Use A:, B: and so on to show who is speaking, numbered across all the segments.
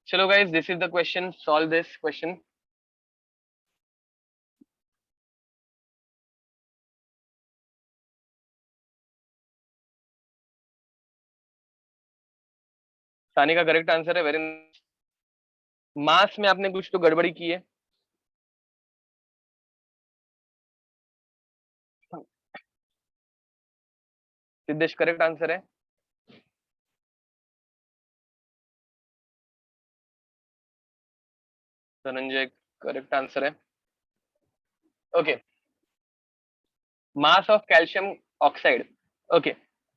A: चलो guys, this is the question, solve this question. सानी का करेक्ट आंसर है, वेरी। मास में आपने कुछ तो गड़बड़ी की है। सिद्धेश करेक्ट आंसर है। धनंजय करेक्ट आंसर है। Okay, mass of calcium oxide. Okay,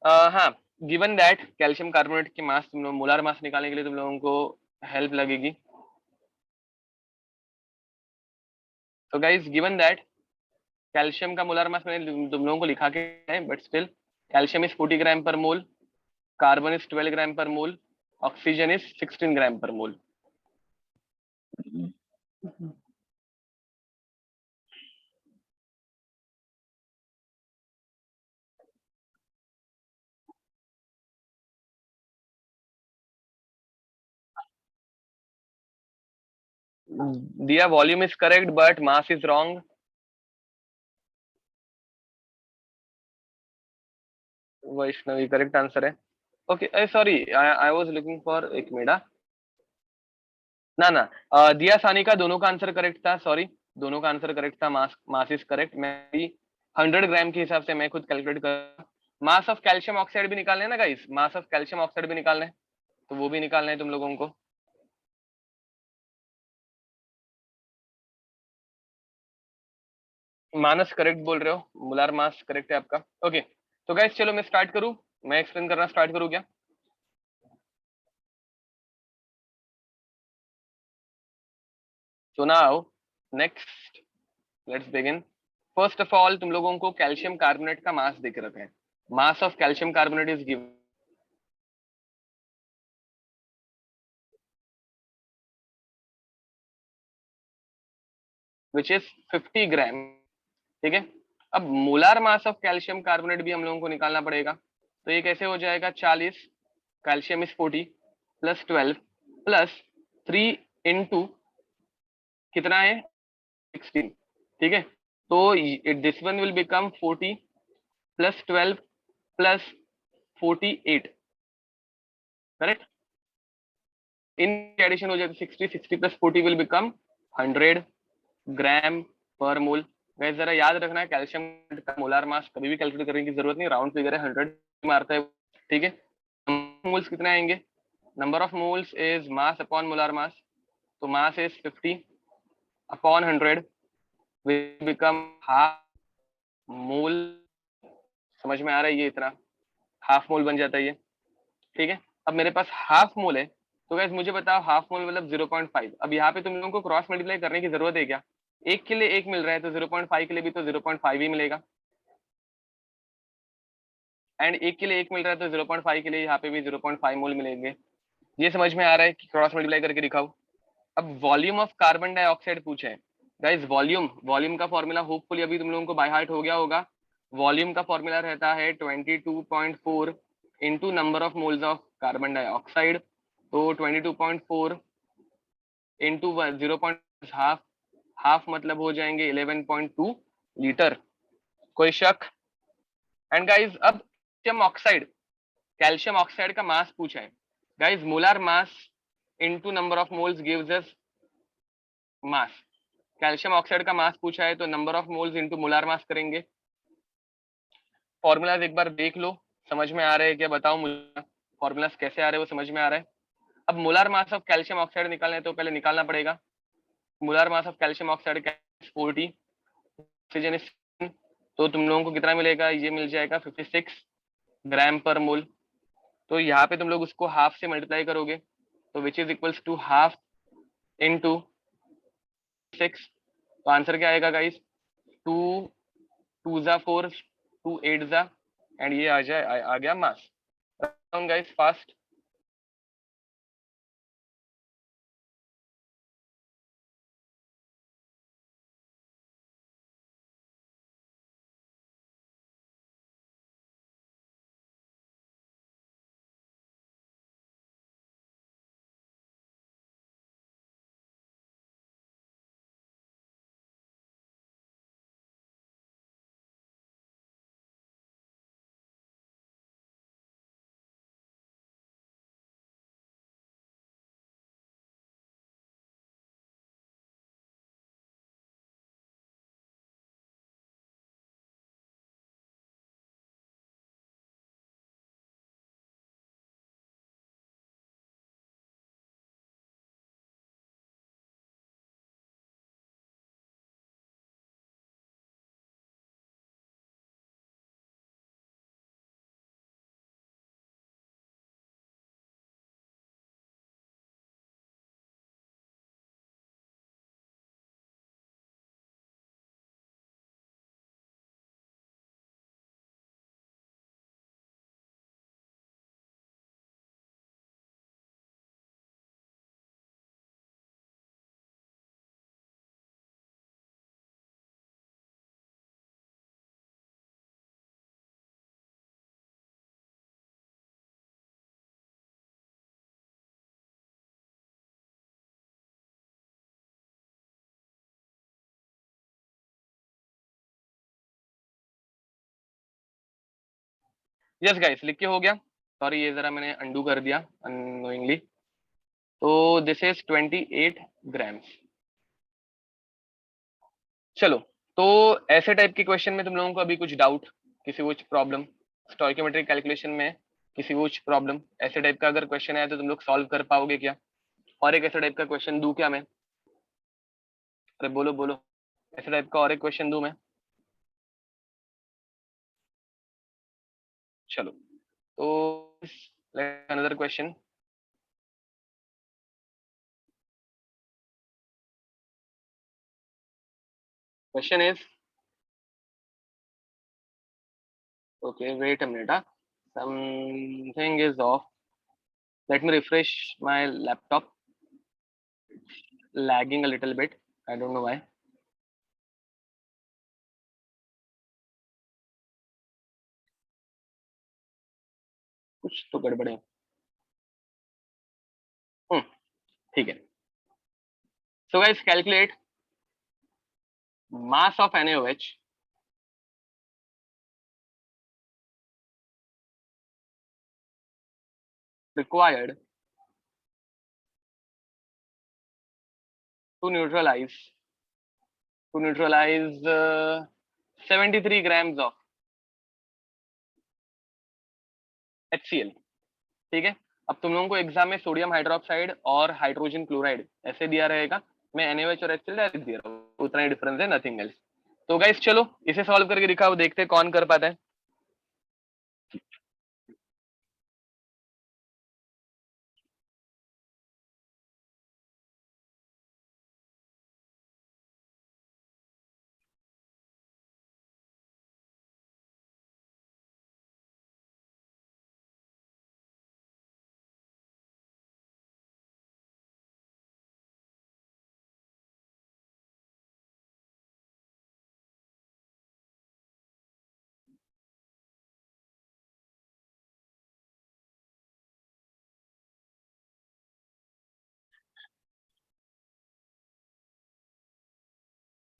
A: हाँ, गिवन दैट कैल्शियम कार्बोनेट की मास, तुम लोग मोलार मास निकालने के लिए तुम लोगों को हेल्प लगेगी। तो गाइस, गिवन दैट कैल्शियम का मोलार मास मैंने तुम लोगों को लिखा के है, बट स्टिल कैल्शियम इज 40 ग्राम पर मोल, कार्बन इज 12 ग्राम पर मोल, ऑक्सीजन इज 16 ग्राम पर मोल। दिया volume is correct but mass is wrong. Vaishnavi correct answer है। Okay, sorry, I was looking for एक मिनट। ना ना, दिया सानी का दोनों का आंसर करेक्ट था, सॉरी। दोनों का आंसर करेक्ट था। मास मास इज करेक्ट। मैं भी 100 ग्राम के हिसाब से मैं खुद कैलकुलेट कर। मास ऑफ कैल्शियम ऑक्साइड भी निकालना है ना guys, mass of calcium oxide भी निकालना है, तो वो भी निकालना है तुम लोगों को। मानस करेक्ट बोल रहे हो, मोलार मास करेक्ट है आपका। ओके, तो गाइस चलो मैं स्टार्ट करूं, मैं एक्सप्लेन करना स्टार्ट करूं क्या? So now, next, let's begin. First of all, तुम लोगों को कैल्शियम कार्बोनेट का मास देख रखा है। Mass of calcium carbonate is given, which is 50 ग्राम। ठीक है। अब molar mass of calcium carbonate भी हम लोगों को निकालना पड़ेगा। तो ये कैसे हो जाएगा? 40, calcium is 40, plus 12, plus 3 into कितना है? 16। ठीक है, तो this one will become 40 plus 12 plus 48, correct. In addition हो जाएगा 60, 60 प्लस 40 विल बिकम 100 ग्राम पर मोल। गैस जरा याद रखना है, कैल्शियम का मोलार मास कभी भी कैलकुलेट करने की जरूरत नहीं, राउंड फिगर है, 100 मारता है। ठीक है, मोल्स कितने आएंगे? Number of moles is mass upon molar mass, तो mass is 50 upon 100 will become half mole. समझ में आ रहा है ये? इतना हाफ मोल बन जाता है ये। ठीक है, अब मेरे पास हाफ मोल है, तो गैस मुझे बताओ हाफ मोल मतलब 0.5। अब यहाँ पे तुम लोगों को क्रॉस मल्टीप्लाई करने की जरूरत है क्या? एक के लिए एक मिल रहा है, तो 0.5 के लिए भी तो 0.5 ही मिलेगा, एंड एक के लिए एक मिल रहा है तो 0.5 के लिए यहाँ पे भी 0.5 मोल मिलेंगे। ये समझ में आ रहा है कि क्रॉस मल्टीप्लाई करके दिखाओ। अब वॉल्यूम ऑफ कार्बन डाइऑक्साइड पूछे है गाइस। वॉल्यूम वॉल्यूम का फॉर्मूला होपफुली अभी तुम लोगों को बाय हार्ट हो गया होगा। वॉल्यूम का फॉर्मूला रहता है 22.4 into number of moles of carbon dioxide. तो 22.4 इंटू 0. हाफ, हाफ मतलब हो जाएंगे 11.2 लीटर। कोई शक? एंड गाइस, अब कैल्शियम ऑक्साइड का मास पूछा है guys. Molar mass into number of moles gives us mass. Calcium oxide का मास पूछा है तो number of moles into molar mass करेंगे। फॉर्मूलाज एक बार देख लो, समझ में आ रहे हैं क्या? बताओ मुझे फॉर्मूलाज कैसे आ रहे हैं, वो समझ में आ रहा है? अब molar mass of calcium oxide निकालना है तो पहले निकालना पड़ेगा। Molar mass of calcium oxide 40, oxygen is, तो तुम लोगों को कितना मिलेगा? ये मिल जाएगा 56 ग्राम पर मोल। तो यहाँ पे तुम लोग उसको हाफ से मल्टीप्लाई करोगे, तो which is equals to half into 6। तो आंसर क्या आएगा गाइस? 2 2 जा 4, 2 8 जा, एंड ये आ गया mass. Guys fast. Yes guys, लिख के हो गया। सॉरी, ये जरा मैंने अंडू कर दिया अननोइंगली। तो दिस इज 28 ग्राम्स। चलो, तो ऐसे टाइप के क्वेश्चन में तुम लोगों को अभी कुछ डाउट, किसी कुछ प्रॉब्लम स्टोइकोमेट्रिक कैलकुलेशन में, किसी कुछ प्रॉब्लम ऐसे टाइप का अगर क्वेश्चन आया तो तुम लोग सॉल्व कर पाओगे क्या? और एक ऐसे टाइप का क्वेश्चन दूं क्या मैं? अरे बोलो बोलो, ऐसे टाइप का और एक क्वेश्चन दूं मैं? चलो, तो another question. Question is, okay, wait a minute, something is off. Let me refresh my laptop. Lagging a little bit, I don't know why. कुछ तो गड़बड़ है। ठीक है। So guys, calculate mass of NaOH required to neutralize 73 grams of HCl। ठीक है। अब तुम लोगों को एग्जाम में सोडियम हाइड्रोक्साइड और हाइड्रोजन क्लोराइड ऐसे दिया रहेगा। मैं NaOH और HCl डायरेक्ट दे रहा हूँ, उतना ही डिफरेंस है, नथिंग एल्स। तो गाइस चलो इसे सॉल्व करके दिखाओ, देखते हैं कौन कर पाता है।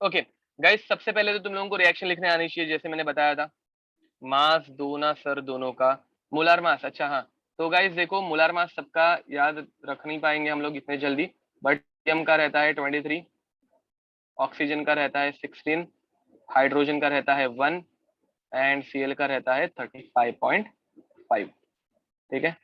A: ओके गाइस, सबसे पहले तो तुम लोगों को रिएक्शन लिखने आनी चाहिए, जैसे मैंने बताया था। मास दो ना सर दोनों का, मोलार मास। अच्छा हाँ, तो गाइस देखो, मोलार मास सबका याद रख नहीं पाएंगे हम लोग इतने जल्दी, बट हीलियम का रहता है 23, ऑक्सीजन का रहता है 16, हाइड्रोजन का रहता है 1 एंड Cl का रहता है 35.5। ठीक है।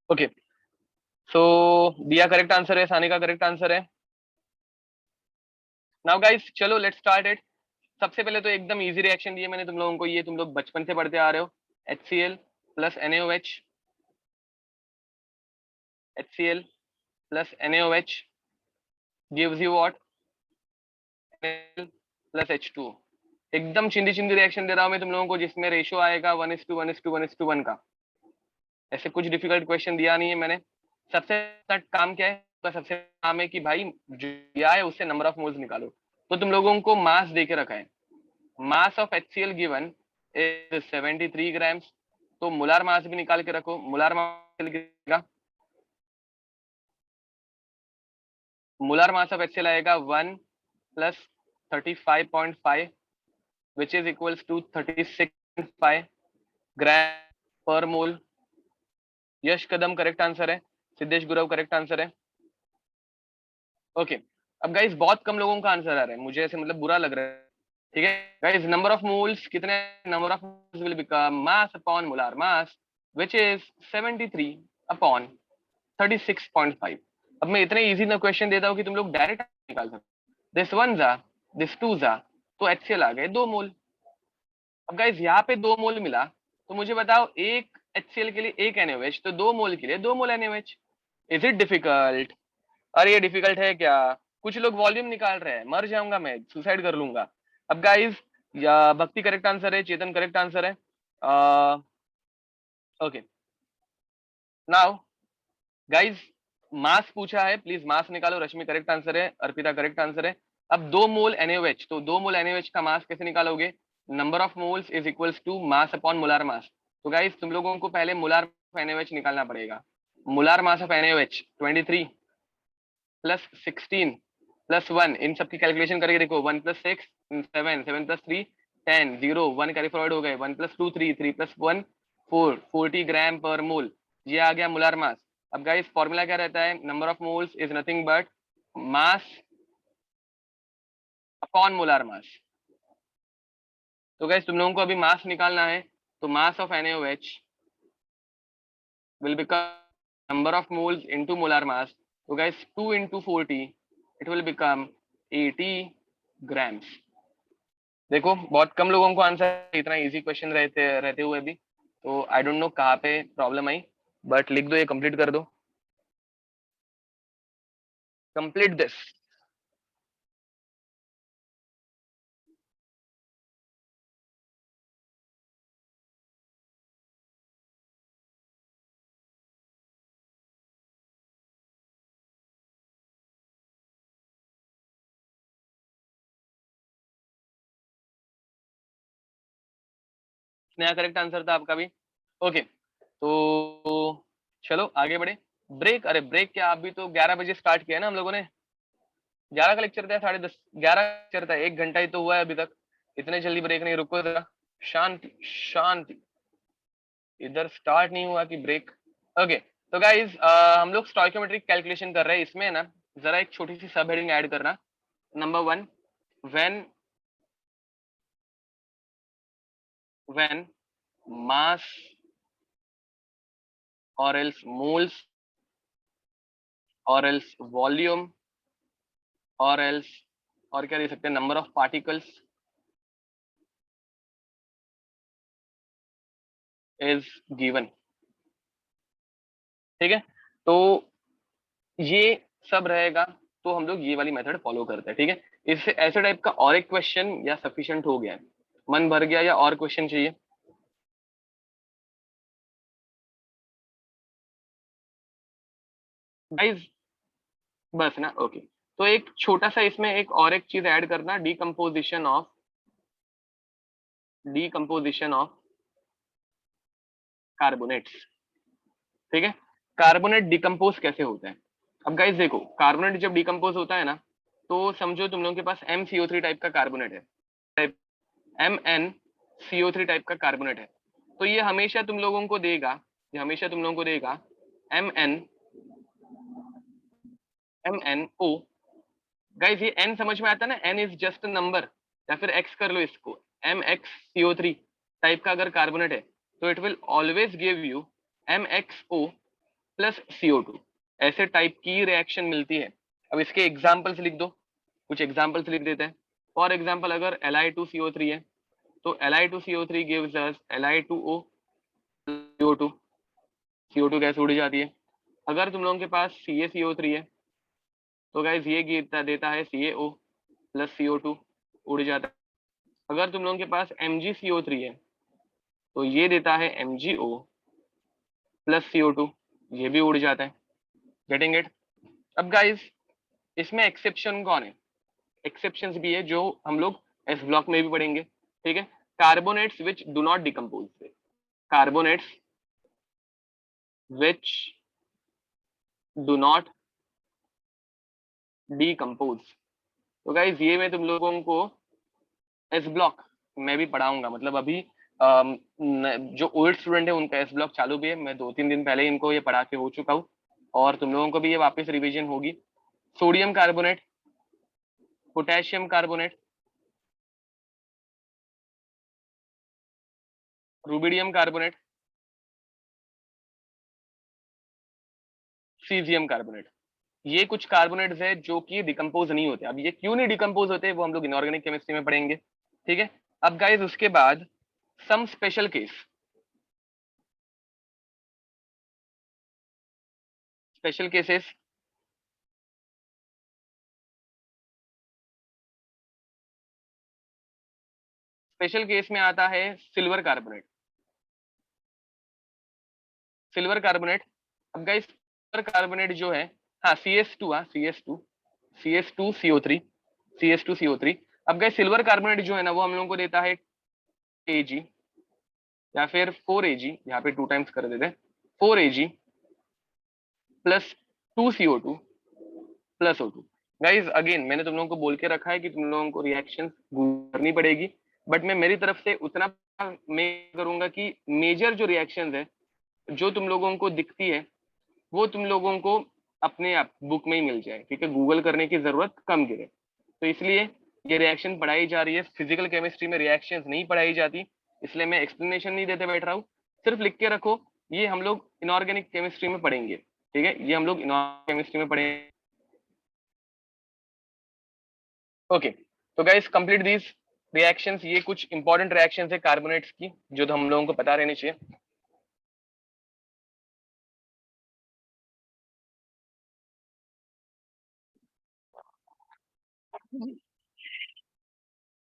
A: ओके, सो दिया करेक्ट आंसर है, सानी का करेक्ट आंसर है। नाउ गाइस चलो लेट्स स्टार्ट इट। सबसे पहले तो एकदम इजी रिएक्शन दिए मैंने तुम लोगों को, ये तुम लोग बचपन से पढ़ते आ रहे हो। HCl plus NaOH, HCl plus NaOH gives you what? Plus H2। एकदम चिंदी चिंदी रिएक्शन दे रहा हूं मैं तुम लोगों को, जिसमें रेशियो आएगा 1:1:1:1 का। ऐसे कुछ डिफिकल्ट क्वेश्चन दिया नहीं है मैंने। सबसे काम क्या है तो सबसे काम है कि भाई जो दिया है उससे नंबर ऑफ मोल्स निकालो। तो तुम लोगों को मास दे के रखा है, mass of HCl given is 73 grams. तो मोलार मास भी निकाल के रखो। Molar mass, molar mass of HCl आएगा 1 plus 35.5 which is equals to 36.5 gram पर mole. Yash Kadam correct answer है, सिद्धेश गुरव करेक्ट आंसर है। ओके, अब गाइस बहुत कम लोगों का आंसर आ रहा है, मुझे ऐसे मतलब बुरा लग रहा है। ठीक है गाइस, नंबर ऑफ मोल्स कितने? Number of moles will become mass upon molar mass which is 73 upon 36.5। अब मैं इतने इजी ना क्वेश्चन देता हूँ कि तुम लोग डायरेक्ट निकाल सकते। दिस वन जा, दिस टू जा, तो HCl आ गए 2 मोल। अब गाइस यहाँ पे 2 मोल मिला, तो मुझे बताओ एक HCl के लिए एक NaOH, तो 2 मोल के लिए 2 मोल NaOH। Is it difficult? अरे ये डिफिकल्ट है क्या? कुछ लोग वॉल्यूम निकाल रहे हैं, मर जाऊंगा मैं, सुसाइड कर लूंगा। अब गाइस, या भक्ति करेक्ट आंसर है, चेतन करेक्ट आंसर है। ओके, नाउ गाइज मास पूछा है, प्लीज मास निकालो। रश्मि करेक्ट आंसर है, अर्पिता करेक्ट आंसर है। अब 2 मोल NaOH, तो 2 मोल NaOH का मास कैसे निकालोगे? Number of moles is equals to mass upon molar mass. तो गाइज तुम लोगों को पहले मोलार NaOH निकालना पड़ेगा। Molar mass of NaOH 23 plus 16 plus 1, इन सबकी कैलकुलेशन करके देखो। 1 प्लस 6 7, 7 प्लस 3 10, 0 1 कैरी फॉरवर्ड हो गए। 1 प्लस 2 3, 3 प्लस 1 4, 40 ग्राम पर मोल। ये आ गया मोलार मास। अब गाइस फॉर्मूला क्या रहता है? Number of moles is nothing but mass upon molar mass. तो गाइस तुम लोगों को अभी मास निकालना है, तो मास of NaOH will become number of moles into molar mass. So guys 2 into 40 it will become 80 grams. देखो बहुत कम लोगों को आंसर, इतना इजी क्वेश्चन रहते रहते हुए भी। तो आई डोंट नो कहाँ पे प्रॉब्लम आई, बट लिख दो, ये कंप्लीट कर दो। Complete this. नया करेक्ट आंसर था आपका भी। ओके तो चलो आगे बढ़े। ब्रेक, अरे ब्रेक क्या, अभी तो 11 बजे स्टार्ट किया ना हम लोगों ने। 11 का लेक्चर था, 10:30 11 लेक्चर था, 1 घंटा ही तो हुआ है अभी तक। इतने जल्दी ब्रेक नहीं, रुको जरा। शांति शांति, इधर स्टार्ट नहीं हुआ कि ब्रेक। ओके तो गाइज हम लोग स्टोइकोमेट्रिक कैलकुलेशन कर रहे हैं। इसमें ना जरा एक छोटी सी सब हेडिंग ऐड करना। नंबर 1, व्हेन मास और एल्स मोल्स और एल्स वॉल्यूम और एल्स, और क्या दे सकते हैं, number of particles is given. ठीक है, तो ये सब रहेगा। तो हम लोग ये वाली मेथड फॉलो करते हैं। ठीक है, इससे ऐसे टाइप का और एक क्वेश्चन या सफिशिएंट हो गया है? मन भर गया या और क्वेश्चन चाहिए? गाइज बस ना, ओके। तो एक छोटा सा इसमें एक और एक चीज ऐड करना, डीकम्पोजिशन ऑफ कार्बोनेट्स। ठीक है, कार्बोनेट डिकम्पोज कैसे होता है? अब गाइज देखो, कार्बोनेट जब डिकम्पोज होता है ना, तो समझो तुम लोगों के पास MCO3 टाइप का कार्बोनेट है, टाइप MnCO3 टाइप का कार्बोनेट है। तो ये हमेशा तुम लोगों को देगा, ये हमेशा तुम लोगों को देगा MnO। गाइज ये N समझ में आता है ना, N is just a number, या फिर X कर लो इसको। MxCO3 टाइप का अगर कार्बोनेट है, तो it will always give you MxO plus CO2। ऐसे टाइप की रिएक्शन मिलती है। अब इसके एग्जाम्पल्स लिख दो, कुछ एग्जाम्पल्स लिख देते हैं। फॉर एग्जाम्पल अगर Li2CO3 है, तो Li2CO3 gives us Li2O CO2, CO2 gas उड़ जाती है। अगर तुम लोगों के पास CaCO3 है, तो गैस ये देता है CaO प्लस CO2, उड़ जाता है। अगर तुम लोगों के पास MgCO3 है, तो ये देता है MgO प्लस CO2, ये भी उड़ जाता है। Getting it? अब गाइस इसमें एक्सेप्शन कौन है? एक्सेप्शंस भी है जो हम लोग इस ब्लॉक में भी पढ़ेंगे। ठीक है, carbonates which do not decompose, carbonates which do not decompose. तो गाइज ये मैं तुम लोगों को एस ब्लॉक में भी पढ़ाऊंगा। मतलब अभी जो ओल्ड स्टूडेंट है उनका एस ब्लॉक चालू भी है। मैं 2-3 दिन पहले इनको ये पढ़ा के हो चुका हूँ, और तुम लोगों को भी ये वापस रिवीजन होगी। Sodium carbonate, potassium carbonate, rubidium carbonate, caesium carbonate, ये कुछ कार्बोनेट्स है जो कि डिकम्पोज नहीं होते। अब ये क्यों नहीं डिकम्पोज होते वो हम लोग इनऑर्गेनिक केमिस्ट्री में पढ़ेंगे। ठीक है, अब गाइज उसके बाद some special case, special cases. Special case में आता है सिल्वर कार्बोनेट, सिल्वर कार्बोनेट। अब गाइस कार्बोनेट जो है, हाँ CS2, हाँ CS2CO3। अब गए सिल्वर कार्बोनेट जो है ना वो हम लोगों को देता है Ag या फिर 4Ag, यहाँ पे 2 टाइम्स कर देते हैं, 4Ag plus 2CO2 plus O2। Guys again मैंने तुम लोगों को बोल के रखा है कि तुम लोगों को रिएक्शन करनी पड़ेगी, बट मैं मेरी तरफ से उतना मैं करूंगा कि मेजर जो रिएक्शंस है जो तुम लोगों को दिखती है वो तुम लोगों को अपने आप बुक में ही मिल जाए, ठीक है, गूगल करने की जरूरत कम गिरे। तो इसलिए ये रिएक्शन पढ़ाई जा रही है, फिजिकल केमिस्ट्री में रिएक्शंस नहीं पढ़ाई जाती, इसलिए मैं एक्सप्लेनेशन नहीं देते बैठ रहा हूँ। सिर्फ लिख के रखो, ये हम लोग इनऑर्गेनिक केमिस्ट्री में पढ़ेंगे, ठीक है, ये हम लोग इनऑर्गेनिक केमिस्ट्री में पढ़ेंगे। ओके, तो गाइस कंप्लीट दीज रिएक्शंस, ये कुछ इंपॉर्टेंट रिएक्शंस है कार्बोनेट्स की जो तो हम लोगों को पता रहनी चाहिए।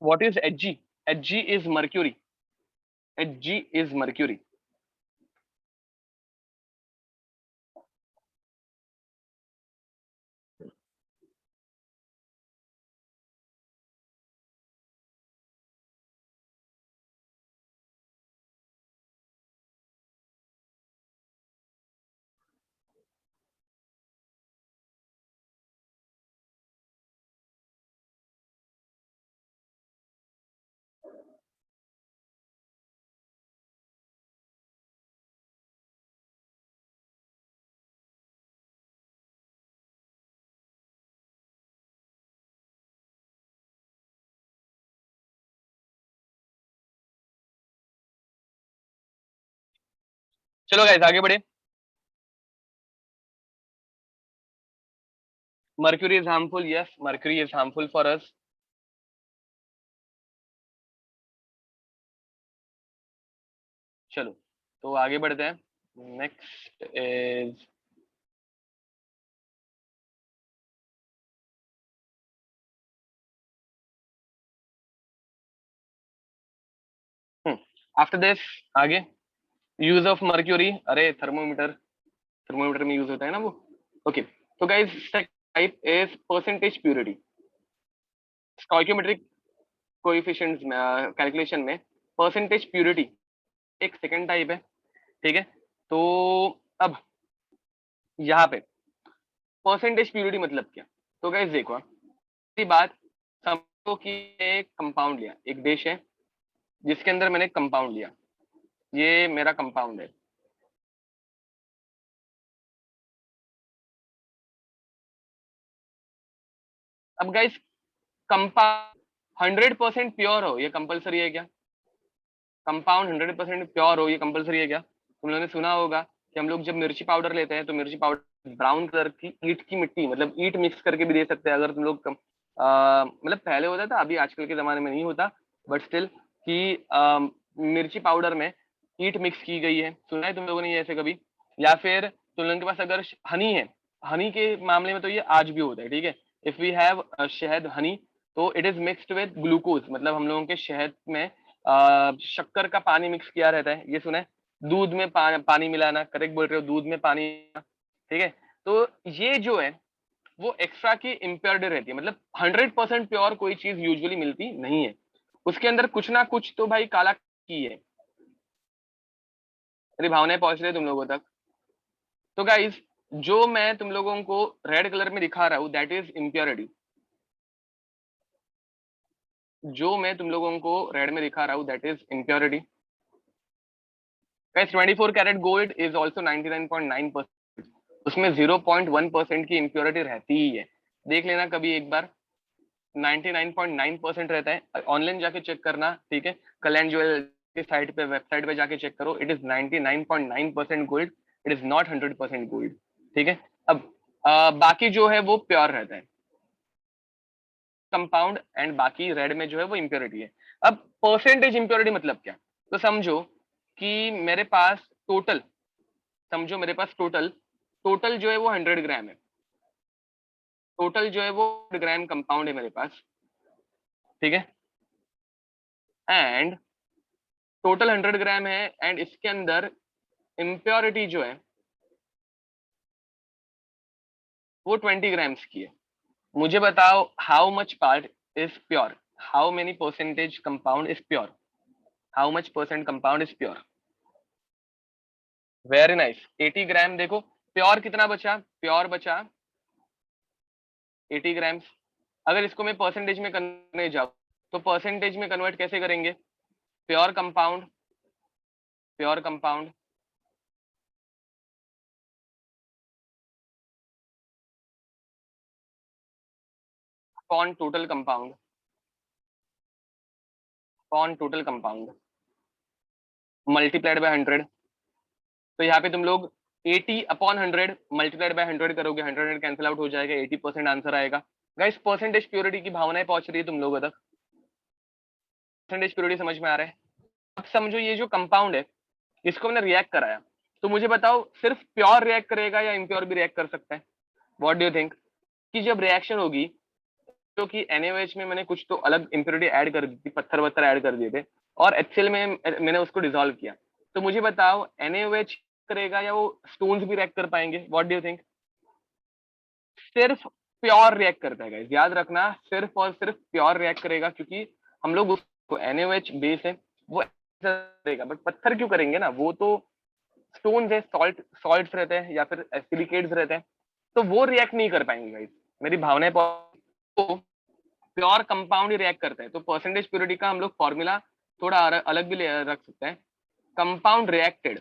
A: What is Hg? Hg is mercury. Hg is mercury. चलो गाइस आगे बढ़े। Mercury is harmful, yes, mercury is harmful for us। चलो तो आगे बढ़ते हैं। नेक्स्ट इज आफ्टर दिस आगे यूज ऑफ मर्क्यूरी, अरे थर्मोमीटर, थर्मोमीटर में यूज होता है ना वो। ओके, तो guys type is percentage purity. Stoichiometric coefficients में कैलकुलेशन में परसेंटेज प्योरिटी एक सेकंड टाइप है, ठीक है। तो अब यहाँ पे परसेंटेज प्योरिटी मतलब क्या, तो गाइस देखो पहली बात, समझो कि एक कंपाउंड लिया, एक देश है जिसके अंदर मैंने कंपाउंड लिया, ये मेरा कंपाउंड है। अब गाइस कंपाउंड 100% प्योर हो ये कंपलसरी है क्या? कंपाउंड 100% प्योर हो ये कंपलसरी है क्या? तुम लोगों ने सुना होगा कि हम लोग जब मिर्ची पाउडर लेते हैं तो मिर्ची पाउडर ब्राउन कलर की ईट की मिट्टी, मतलब ईट मिक्स करके भी दे सकते हैं, अगर तुम लोग मतलब पहले होता था, अभी आजकल के जमाने में नहीं होता, बट स्टिल कि मिर्ची पाउडर में ईट मिक्स की गई है, सुना है तुम लोगों ने ये ऐसे कभी? या फिर तुम लोगों के पास अगर हनी है, हनी के मामले में तो ये आज भी होता है, ठीक है। इफ वी हैव शहद हनी, तो it is mixed with glucose, मतलब हम लोगों के शहद में शक्कर का पानी मिक्स किया रहता है, ये सुना है। दूध में पानी मिलाना, करेक्ट बोल रहे हो, दूध में पानी, ठीक है। तो ये जो है वो एक्स्ट्रा की इम्प्योरिटी रहती है, मतलब 100% प्योर कोई चीज यूजुअली मिलती नहीं है, उसके अंदर कुछ ना कुछ तो भाई काला की है। मेरी भावनाएं पहुंच रही है तुम लोगों तक? तो गाइज जो मैं तुम लोगों को रेड कलर में दिखा रहा हूँ दैट इज इम्प्योरिटी। जो मैं तुम लोगों को रेड में दिखा रहा हूँ that is impurity. Guys 24 carat gold is also 99.9%, उसमें 0.1% की इम्प्योरिटी रहती ही है, देख लेना कभी एक बार। 99.9% रहता है, ऑनलाइन जाके चेक करना, ठीक है, कल्याण ज्वेल के साइट पे, वेबसाइट पे जाके चेक करो, it is 99.9% gold, it is not 100% gold, ठीक है। अब बाकी जो है वो प्योर रहता है कंपाउंड, एंड बाकी रेड में जो है वो इम्प्योरिटी है। अब परसेंटेज इम्प्योरिटी मतलब क्या, तो समझो कि मेरे पास टोटल, समझो मेरे पास टोटल, टोटल जो है वो 100 ग्राम है, टोटल जो है वो 100 ग्राम कंपाउंड है मेरे पास, ठीक है। एंड टोटल 100 ग्राम है, एंड इसके अंदर इम्प्योरिटी जो है वो 20 ग्राम्स की है। मुझे बताओ how much part is pure, how many percentage compound is pure, how much percent compound is pure. Very nice, 80 ग्राम। देखो प्योर कितना बचा, प्योर बचा 80 ग्राम्स। अगर इसको मैं परसेंटेज में करने जाऊं तो परसेंटेज में कन्वर्ट कैसे करेंगे, pure compound, pure compound upon total compound, upon total compound multiplied by 100। तो यहाँ पे तुम लोग 80 अपॉन 100 मल्टीप्लाइड बाय 100 करोगे, 100 कैंसिल आउट हो जाएगा, 80% आंसर आएगा। गाइस परसेंटेज प्योरिटी की भावनाएं पहुंच रही है तुम लोगों तक, परसेंटेज प्योरिटी समझ में आ रहा है। अब समझो ये जो कंपाउंड है इसको मैंने रिएक्ट कराया, तो मुझे बताओ सिर्फ प्योर रिएक्ट करेगा या इम्प्योर भी रिएक्ट कर सकता है, व्हाट डू यू थिंक। कि जब रिएक्शन होगी जो कि NaOH में मैंने कुछ तो अलग इम्प्योरिटी ऐड कर दी थी, पत्थर वत्थर ऐड कर दिए थे, और HCl में मैंने उसको डिसॉल्व किया। तो मुझे बताओ NaOH करेगा या वो स्टोन्स भी रिएक्ट कर पाएंगे, व्हाट डू यू थिंक। सिर्फ प्योर रिएक्ट करता है गाइस, याद रखना, सिर्फ और सिर्फ प्योर रिएक्ट करेगा, क्योंकि हम लोग उसको NaOH बेस है वो करेगा, बट पत्थर क्यों करेंगे ना, वो तो स्टोन्स है, सॉल्ट्स रहते हैं या फिर सिलिकेट्स रहते हैं, तो वो रिएक्ट नहीं कर पाएंगे गाइस। मेरी भावनाएं तो प्योर कंपाउंड ही रिएक्ट करता है। तो परसेंटेज प्योरिटी का हम लोग फॉर्मूला थोड़ा अलग भी रख सकते हैं। Compound reacted,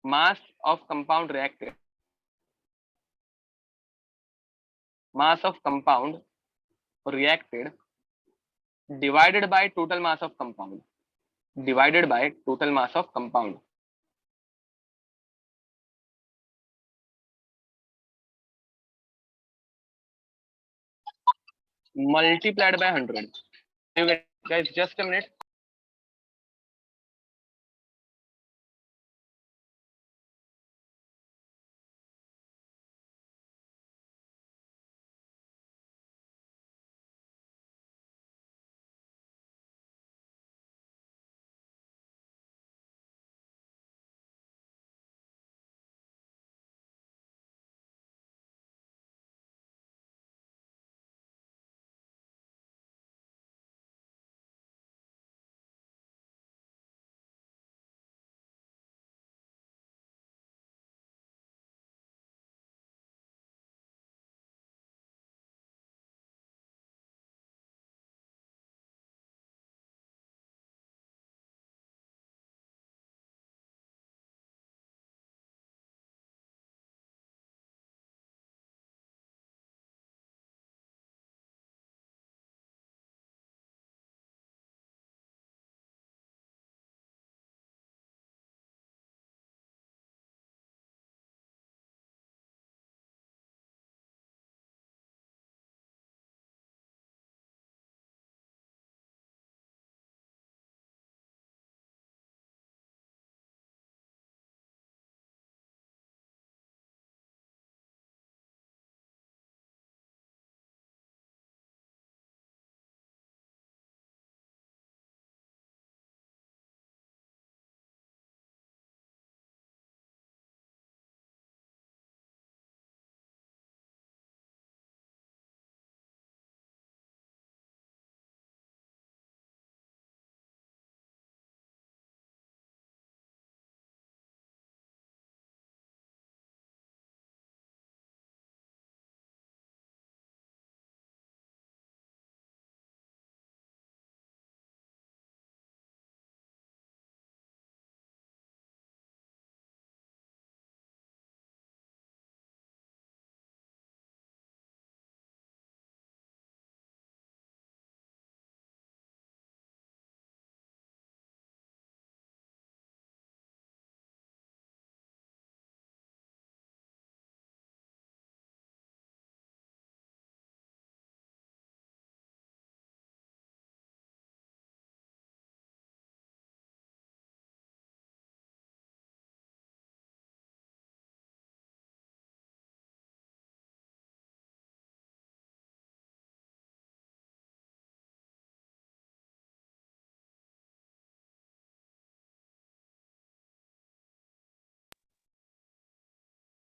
A: mass of compound reacted, mass of compound reacted divided by total mass of compound, divided by total mass of compound multiplied by 100। guys just a minute।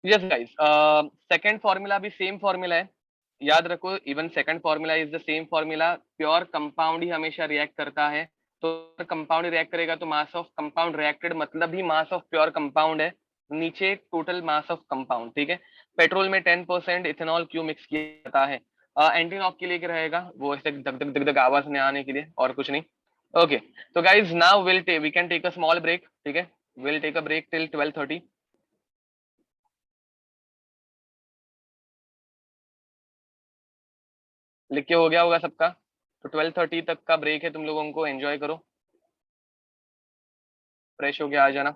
A: Yes guys, second formula भी same formula है, याद रखो, even second formula is the same formula, pure compound ही हमेशा react करता है, तो compound react करेगा तो मास ऑफ कंपाउंड रिएक्टेड मतलब ही मास ऑफ प्योर कंपाउंड है, नीचे टोटल मास ऑफ कंपाउंड, ठीक है। पेट्रोल में 10% इथेनॉल क्यों मिक्स किया जाता है? एंटी नॉक के लिए क्या रहेगा, वो ऐसे धक धक धक धक आवाज नहीं आने के लिए, और कुछ नहीं। ओके, तो guys now we can take a small break, ठीक है, will take a break till 12:30। लिख के हो गया होगा सबका, तो 12:30 तक का ब्रेक है, तुम लोगों को एंजॉय करो, फ्रेश होके आ जाना।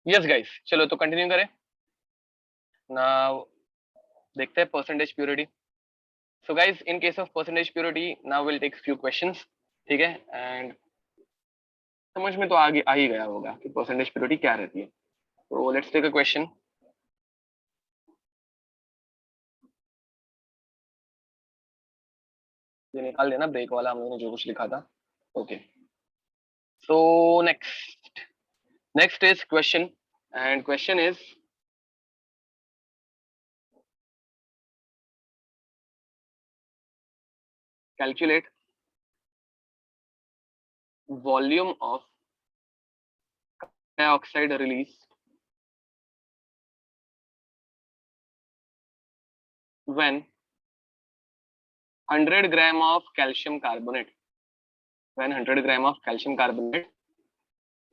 A: यस गाइस, चलो तो कंटिन्यू करें ना। देखते हैं percentage purity. So guys, in case of percentage purity now will take few questions, ठीक है। एंड समझ में तो आ ही गया होगा कि परसेंटेज प्योरिटी क्या रहती है। तो लेट्स टेक अ क्वेश्चन। ये निकाल देना ब्रेक वाला, हम लोगों ने जो कुछ लिखा था। Okay, so next is question, and question is calculate volume of dioxide released when 100 gram of calcium carbonate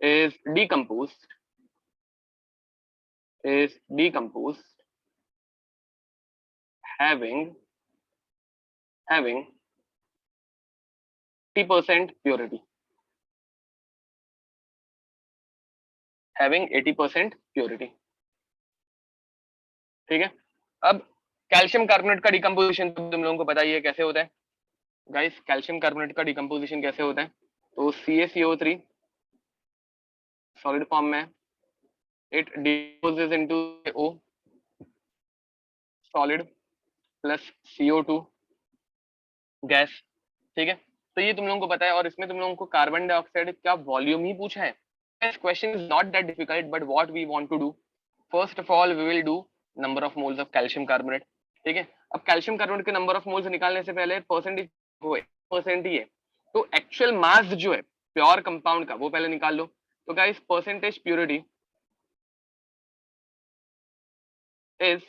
A: is decomposed having 80% purity, ठीक है। अब कैल्शियम कार्बोनेट का डिकम्पोजिशन तुम लोगों को पता ही है कैसे होता है गाइस। कैल्शियम कार्बोनेट का डिकम्पोजिशन कैसे होता है? तो CaCO3 सॉलिड फॉर्म में, it decomposes into O solid plus CO2 gas, ठीक है। तो ये तुम लोगों को पता है, और इसमें तुम लोगों को कार्बन डाइऑक्साइड का वॉल्यूम ही पूछा है। This question is not that difficult, but what we want to do, first of all we will do number of moles of calcium carbonate, ठीक है। अब कैल्शियम कार्बोनेट के नंबर ऑफ मोल्स निकालने से पहले परसेंटेज वो परसेंट ही है, तो एक्चुअल मास जो है प्योर कंपाउंड का वो पहले निकाल लो। तो guys, percentage purity is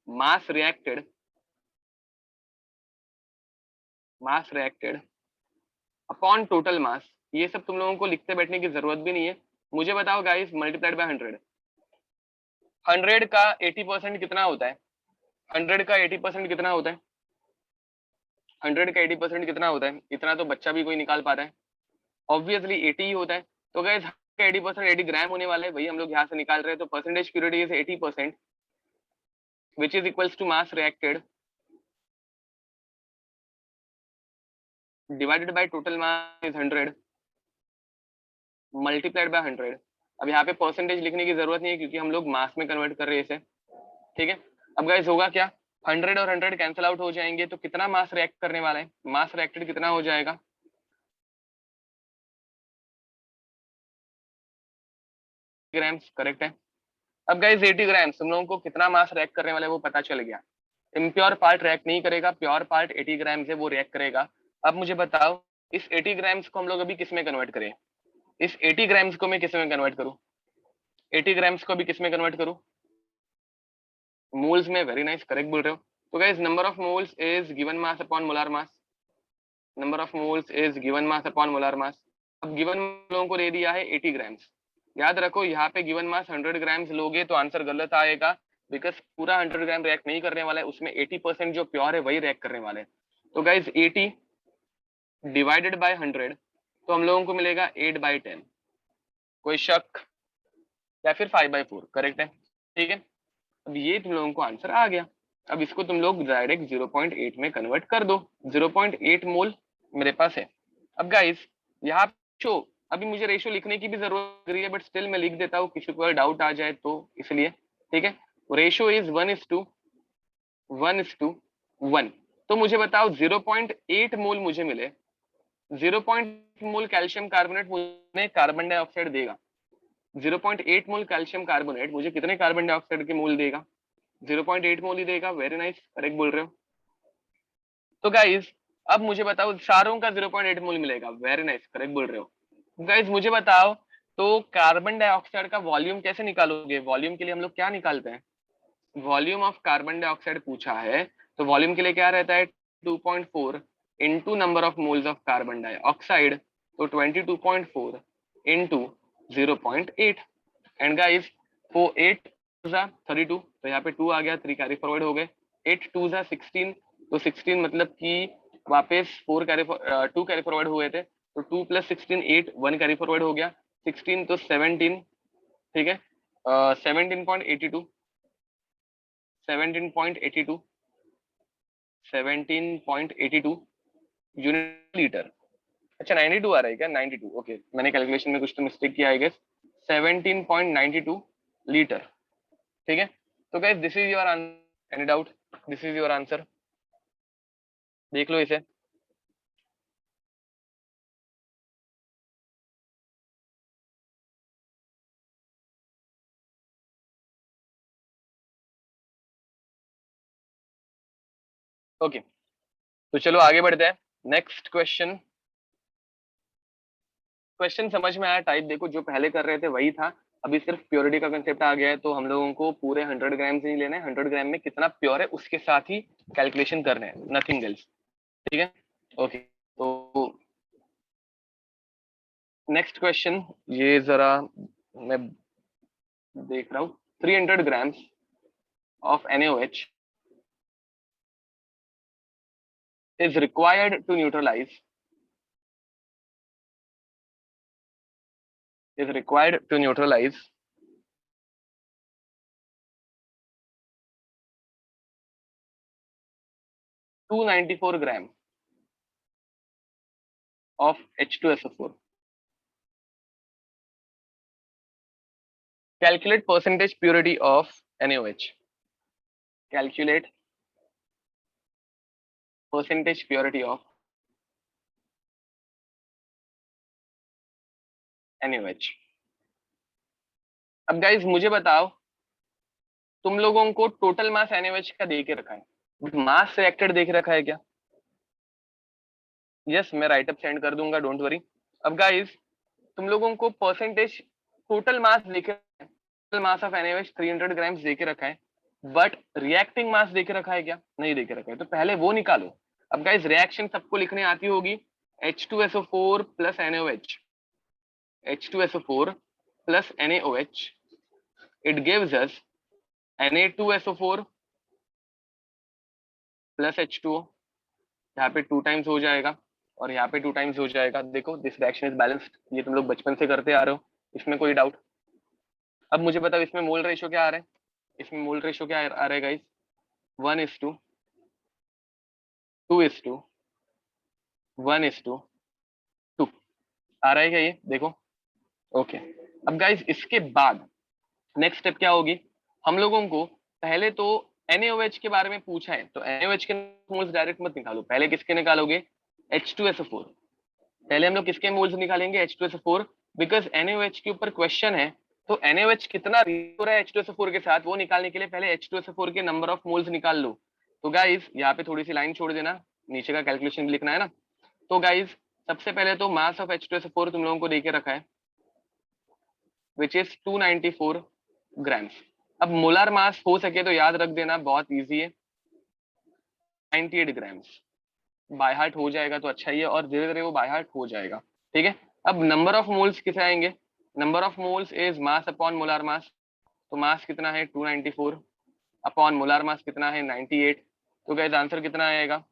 A: mass reacted upon total mass. ये सब तुम लोगों को लिखते बैठने की जरूरत भी नहीं है। मुझे बताओ गाइस, मल्टीप्लाइड बाय 100 का 80% कितना होता है? 100 का 80% कितना होता है? 100 का 80% कितना होता है? इतना तो बच्चा भी कोई निकाल पाता है, ऑब्वियसली 80 ही होता है। तो गाइस 80% 80 ग्राम होने वाला है, वही हम लोग यहाँ से निकाल रहे हैं। तो percentage purity is 80%, which is equals to mass reacted divided by total mass is 100 multiplied by 100। अब यहाँ पे परसेंटेज लिखने की जरूरत नहीं है क्योंकि हम लोग मास में कन्वर्ट कर रहे हैं इसे, ठीक है। अब गाइस होगा क्या, 100 और 100 कैंसिल आउट हो जाएंगे, तो कितना मास रिएक्ट करने वाला है? मास रिएक्टेड कितना हो जाएगा? ग्राम्स, करेक्ट है। अब गाइस 80 ग्राम्स तुम लोगों को कितना मास रिएक्ट करने वाला है वो पता चल गया। इम्प्योर पार्ट रिएक्ट नहीं करेगा, प्योर पार्ट 80 ग्राम्स है वो रिएक्ट करेगा। अब मुझे बताओ, इस 80 ग्राम्स को हम लोग अभी किस में कन्वर्ट करें? इस 80 ग्राम्स को मैं किस में कन्वर्ट करूं? 80 ग्राम्स को अभी किस में कन्वर्ट करूं? मोल्स में, वेरी नाइस, करेक्ट बोल रहे हो। तो guys number of moles is given mass upon molar mass, number of moles is given mass upon molar मास। अब गिवन लोगों को दे दिया है 80 ग्राम्स। याद रखो, यहाँ पे गिवन मास 100 ग्राम्स लोगे तो आंसर गलत आएगा, बिकॉज पूरा 100 ग्राम रिएक्ट नहीं करने वाला है, उसमें 80% जो प्योर है वही रिएक्ट करने वाले हैं। तो गाइस 80 डिवाइडेड बाय 100, तो हम लोगों को मिलेगा 8/10। कोई शक? या फिर 5/4, करेक्ट है, ठीक है। अब ये तुम लोगों को आंसर आ गया। अब इसको तुम लोग डायरेक्ट 0.8 में कन्वर्ट कर दो। 0.8 मोल मेरे पास है। अब गाइस यहाँ शो, अभी मुझे रेशियो लिखने की भी जरूरत लग रही है, बट स्टिल मैं लिख देता हूँ, किसी को डाउट आ जाए तो इसलिए, ठीक है। Ratio is 1:1:1। तो मुझे बताओ 0.8 मोल मुझे मिले, 0.8 मोल कैल्शियम कार्बोनेट मुझे कार्बन डाइऑक्साइड देगा। 0.8 मोल कैल्शियम कार्बोनेट मुझे कितने कार्बन डाइऑक्साइड के मोल देगा? 0.8 मोल ही देगा, वेरी नाइस, करेक्ट बोल रहे हो। तो गाइज अब मुझे बताओ, सारों का 0.8 मोल मिलेगा, वेरी नाइस, करेक्ट बोल रहे हो। गाइज मुझे बताओ, तो कार्बन डाइऑक्साइड का वॉल्यूम कैसे निकालोगे? वॉल्यूम के लिए हम लोग क्या निकालते हैं? वॉल्यूम ऑफ कार्बन डाइऑक्साइड पूछा है, तो वॉल्यूम के लिए क्या रहता है? 2.4 into number of moles of carbon dioxide, तो 22.4 इंटू 0.8। एंड गाइज फो 8 32, तो यहाँ पे 2 आ गया, 3 कैरी फॉरवर्ड हो गए, 8 2 16, तो 16 मतलब कि वापस 2 कैरी फॉरवर्ड हुए थे, तो 2 + 16 8, 1 कैरी फॉरवर्ड हो गया, 16 तो 17, ठीक है। 17.82 17.82 17.82 यूनिट लीटर। अच्छा 92 आ रहा है क्या? 92, ओके मैंने कैलकुलेशन में कुछ तो मिस्टेक किया है गेस। 17.92 लीटर, ठीक है। तो guys this is your answer, any doubt? This is your answer, देख लो इसे। ओके तो चलो आगे बढ़ते हैं। नेक्स्ट क्वेश्चन, क्वेश्चन समझ में आया? टाइप देखो, जो पहले कर रहे थे वही था, अभी सिर्फ प्योरिटी का कंसेप्ट आ गया है। तो हम लोगों को पूरे 100 ग्राम नहीं लेना है, 100 ग्राम में कितना प्योर है उसके साथ ही कैलकुलेशन करने हैं, नथिंग एल्स, ठीक है। ओके तो नेक्स्ट क्वेश्चन, ये जरा मैं देख रहा हूँ। 300 grams of NaOH is required to neutralize 294 grams of H2SO4. Calculate percentage purity of NaOH. Calculate percentage purity of NaOH. अब गाइज मुझे बताओ, तुम लोगों को टोटल मास NaOH का दे के रखा है, बट मास रिएक्टेड देख रखा है क्या? यस मैं राइट अप सेंड कर दूंगा, डोंट वरी। अब गाइज तुम लोगों को परसेंटेज टोटल मास देखे, total mass of NaOH 300 grams देके रखा है, बट रिएक्टिंग मास देके रखा है क्या? नहीं देके रखा है, तो पहले वो निकालो। अब गाइज रिएक्शन सबको लिखने आती होगी, H2SO4 plus NaOH, H2SO4 plus NaOH, it gives us Na2SO4 plus H2O, यहाँ पे 2 टाइम्स हो जाएगा और यहाँ पे 2 टाइम्स हो जाएगा। देखो दिस रिएक्शन इज बैलेंस्ड, ये तुम लोग बचपन से करते आ रहे हो, इसमें कोई डाउट? अब मुझे बताओ इसमें मोल रेशियो क्या आ रहा है? इसमें मोल रेशियो क्या आ रहा है गाइस? 1:2, 2:2, 1:2 आ रहा है क्या ये? देखो ओके। अब गाइस इसके बाद नेक्स्ट स्टेप क्या होगी? हम लोगों को पहले तो NaOH के बारे में पूछा है, तो NaOH के मोल्स डायरेक्ट मत निकालो, पहले किसके निकालोगे? H2SO4। पहले हम लोग किसके मोल्स निकालेंगे? H2SO4, बिकॉज NaOH के ऊपर क्वेश्चन है। तो NaOH कितना रिएक्ट हो रहा है H2SO4 के साथ, वो निकालने के लिए पहले H2SO4 के नंबर ऑफ मोल्स निकाल लो। तो गाइस यहाँ पे थोड़ी सी लाइन छोड़ देना, नीचे का कैलकुलेशन भी लिखना है ना। तो गाइस सबसे पहले तो मास ऑफ H2SO4 तुम लोगों को देके रखा है, विच इज 294 ग्राम्स। अब मोलर मास हो सके तो याद रख देना, बहुत इजी है, 98 ग्राम्स। बाय हार्ट हो जाएगा तो अच्छा ही है, और धीरे धीरे वो बाय हार्ट हो जाएगा, ठीक है। अब नंबर ऑफ मोल्स किसे आएंगे? Number of moles is mass upon molar mass. तो मास कितना है? 294 अपॉन मोलर मास कितना है? 98। तो गाइस आंसर कितना आएगा?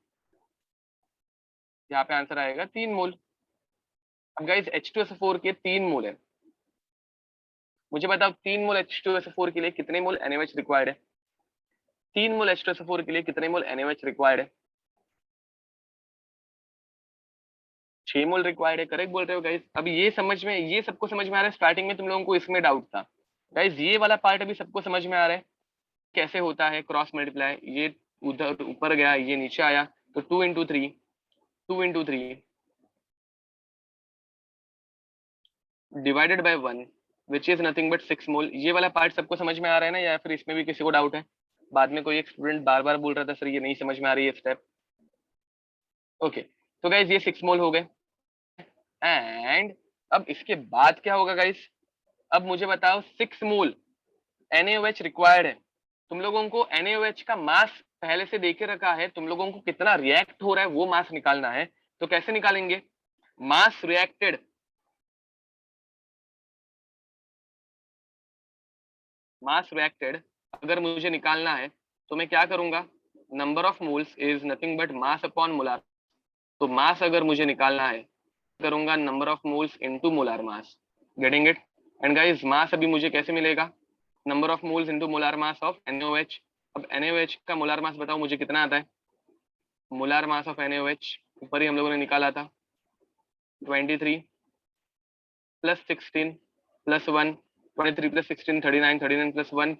A: यहाँ पे आंसर आएगा 3 मोल। अब गाइस H2SO4 के 3 मोल है, मुझे बताओ 3 मोल H2SO4 के लिए कितने मोल NaOH रिक्वायर्ड है? 3 मोल H2SO4 के लिए कितने मोल NaOH रिक्वायर्ड है? 6 मोल रिक्वायर्ड है, करेक्ट बोल रहे हो गाइस। अभी ये समझ में, ये सबको समझ में आ रहा है? स्टार्टिंग में तुम लोगों को इसमें डाउट था गाइस, ये वाला पार्ट अभी सबको समझ में आ रहा है कैसे होता है क्रॉस मल्टीप्लाई? ये उधर ऊपर गया, ये नीचे आया, तो 2 × 3, 2 × 3 divided by 1 which is nothing but 6 मोल। ये वाला पार्ट सबको समझ में आ रहा है ना, या फिर इसमें भी किसी को डाउट है? बाद में कोई एक स्टूडेंट बार बार बोल रहा था सर ये नहीं समझ में आ रही है स्टेप। ओके तो गाइज ये 6 मोल हो गए। एंड अब इसके बाद क्या होगा गाइज? अब मुझे बताओ 6 मोल NaOH रिक्वायर्ड है, तुम लोगों को NaOH का मास पहले से देके रखा है, तुम लोगों को कितना रिएक्ट हो रहा है वो मास निकालना है। तो कैसे निकालेंगे? मास रिएक्टेड, मास रिएक्टेड अगर मुझे निकालना है तो मैं क्या करूंगा? Number of moles is nothing but mass upon molar. तो मास अगर मुझे निकालना है करूंगा number of moles into molar mass, getting it? And guys mass अभी मुझे कैसे मिलेगा? Number of moles into molar mass of NaOH। अब NaOH का मोलार मास बताओ मुझे कितना आता है। मोलार मास ऑफ NaOH ऊपर ही हम लोगों ने निकाला था 23 प्लस 16 प्लस 1, 23 प्लस 16 39, 39 प्लस 1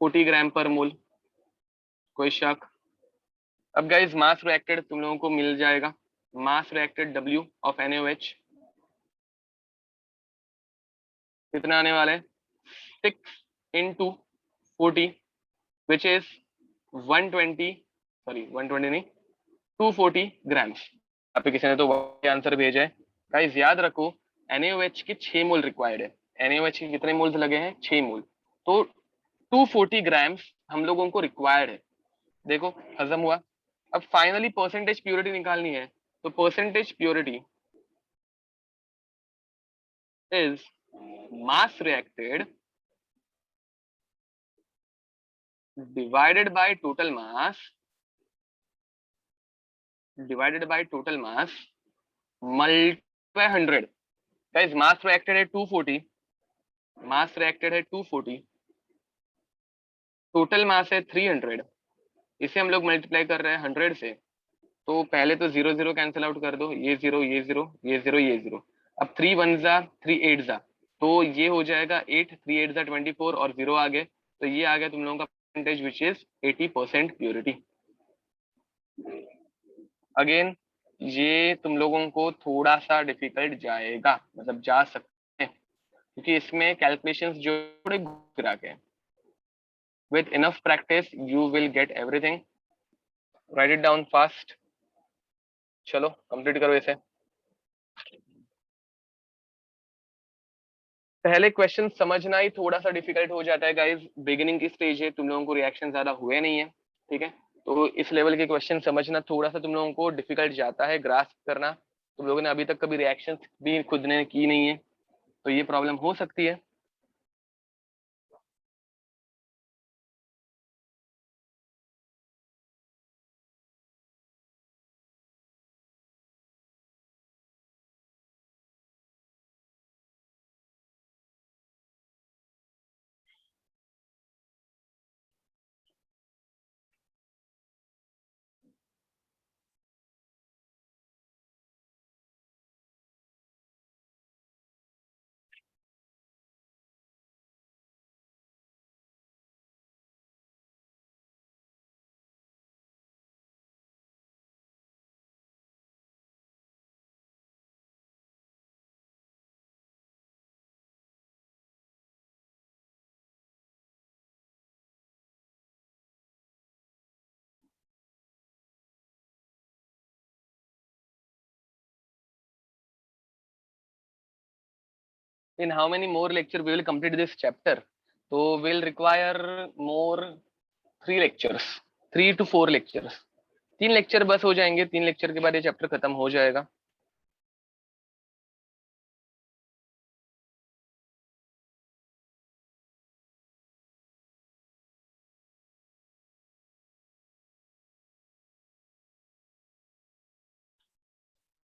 A: 40 ग्राम पर मोल। कोई शक? अब गाइस मास रिएक्टेड तुम लोगों को मिल जाएगा, मास रिएक्टेड W ऑफ NaOH कितना आने वाला है 6 into 40 which is 120, सॉरी 120 नहीं 240 ग्राम्स। आप किसी ने तो आंसर भेजा है। गाइस याद रखो NaOH के 6 मोल रिक्वायर्ड है। NaOH के कितने मोल्स लगे हैं 6 मोल, तो 240 ग्राम्स हम लोगों को रिक्वायर्ड है। देखो हजम हुआ। अब फाइनली परसेंटेज प्योरिटी निकालनी है, तो percentage purity is mass reacted divided by total mass multiply 100। Guys mass reacted है 240, मास रिएक्टेड है 240, टोटल मास है 300, इसे हम लोग मल्टीप्लाई कर रहे हैं 100 से। तो पहले तो 0 0 कैंसिल आउट कर दो, ये 0 ये 0 ये 0 ये 0। अब 3 1 जा 3 8 जा, तो ये हो जाएगा 8, 3 8 जा 24 और 0 आ गए, तो ये आ गया तुम लोगों का percentage which is 80% purity. Again ये तुम लोगों को थोड़ा सा डिफिकल्ट जाएगा, मतलब जा सकते हैं, क्योंकि इसमें कैलकुलेशंस जो थोड़े घुरा के। With enough practice you will get everything. Right it down fast. चलो कंप्लीट करो इसे। पहले क्वेश्चन समझना ही थोड़ा सा डिफिकल्ट हो जाता है गाइस, बिगिनिंग की स्टेज है, तुम लोगों को रिएक्शन ज्यादा हुए नहीं है, ठीक है, तो इस लेवल के क्वेश्चन समझना थोड़ा सा तुम लोगों को डिफिकल्ट जाता है, ग्रास्प करना। तुम लोगों ने अभी तक कभी रिएक्शन भी खुद ने की नहीं है, तो ये प्रॉब्लम हो सकती है। In how many more lecture we will complete this chapter? So we'll require more 3 lectures, 3 to 4 lectures। 3 lecture बस हो जाएंगे, 3 लेक्चर के बाद ये चैप्टर खत्म हो जाएगा।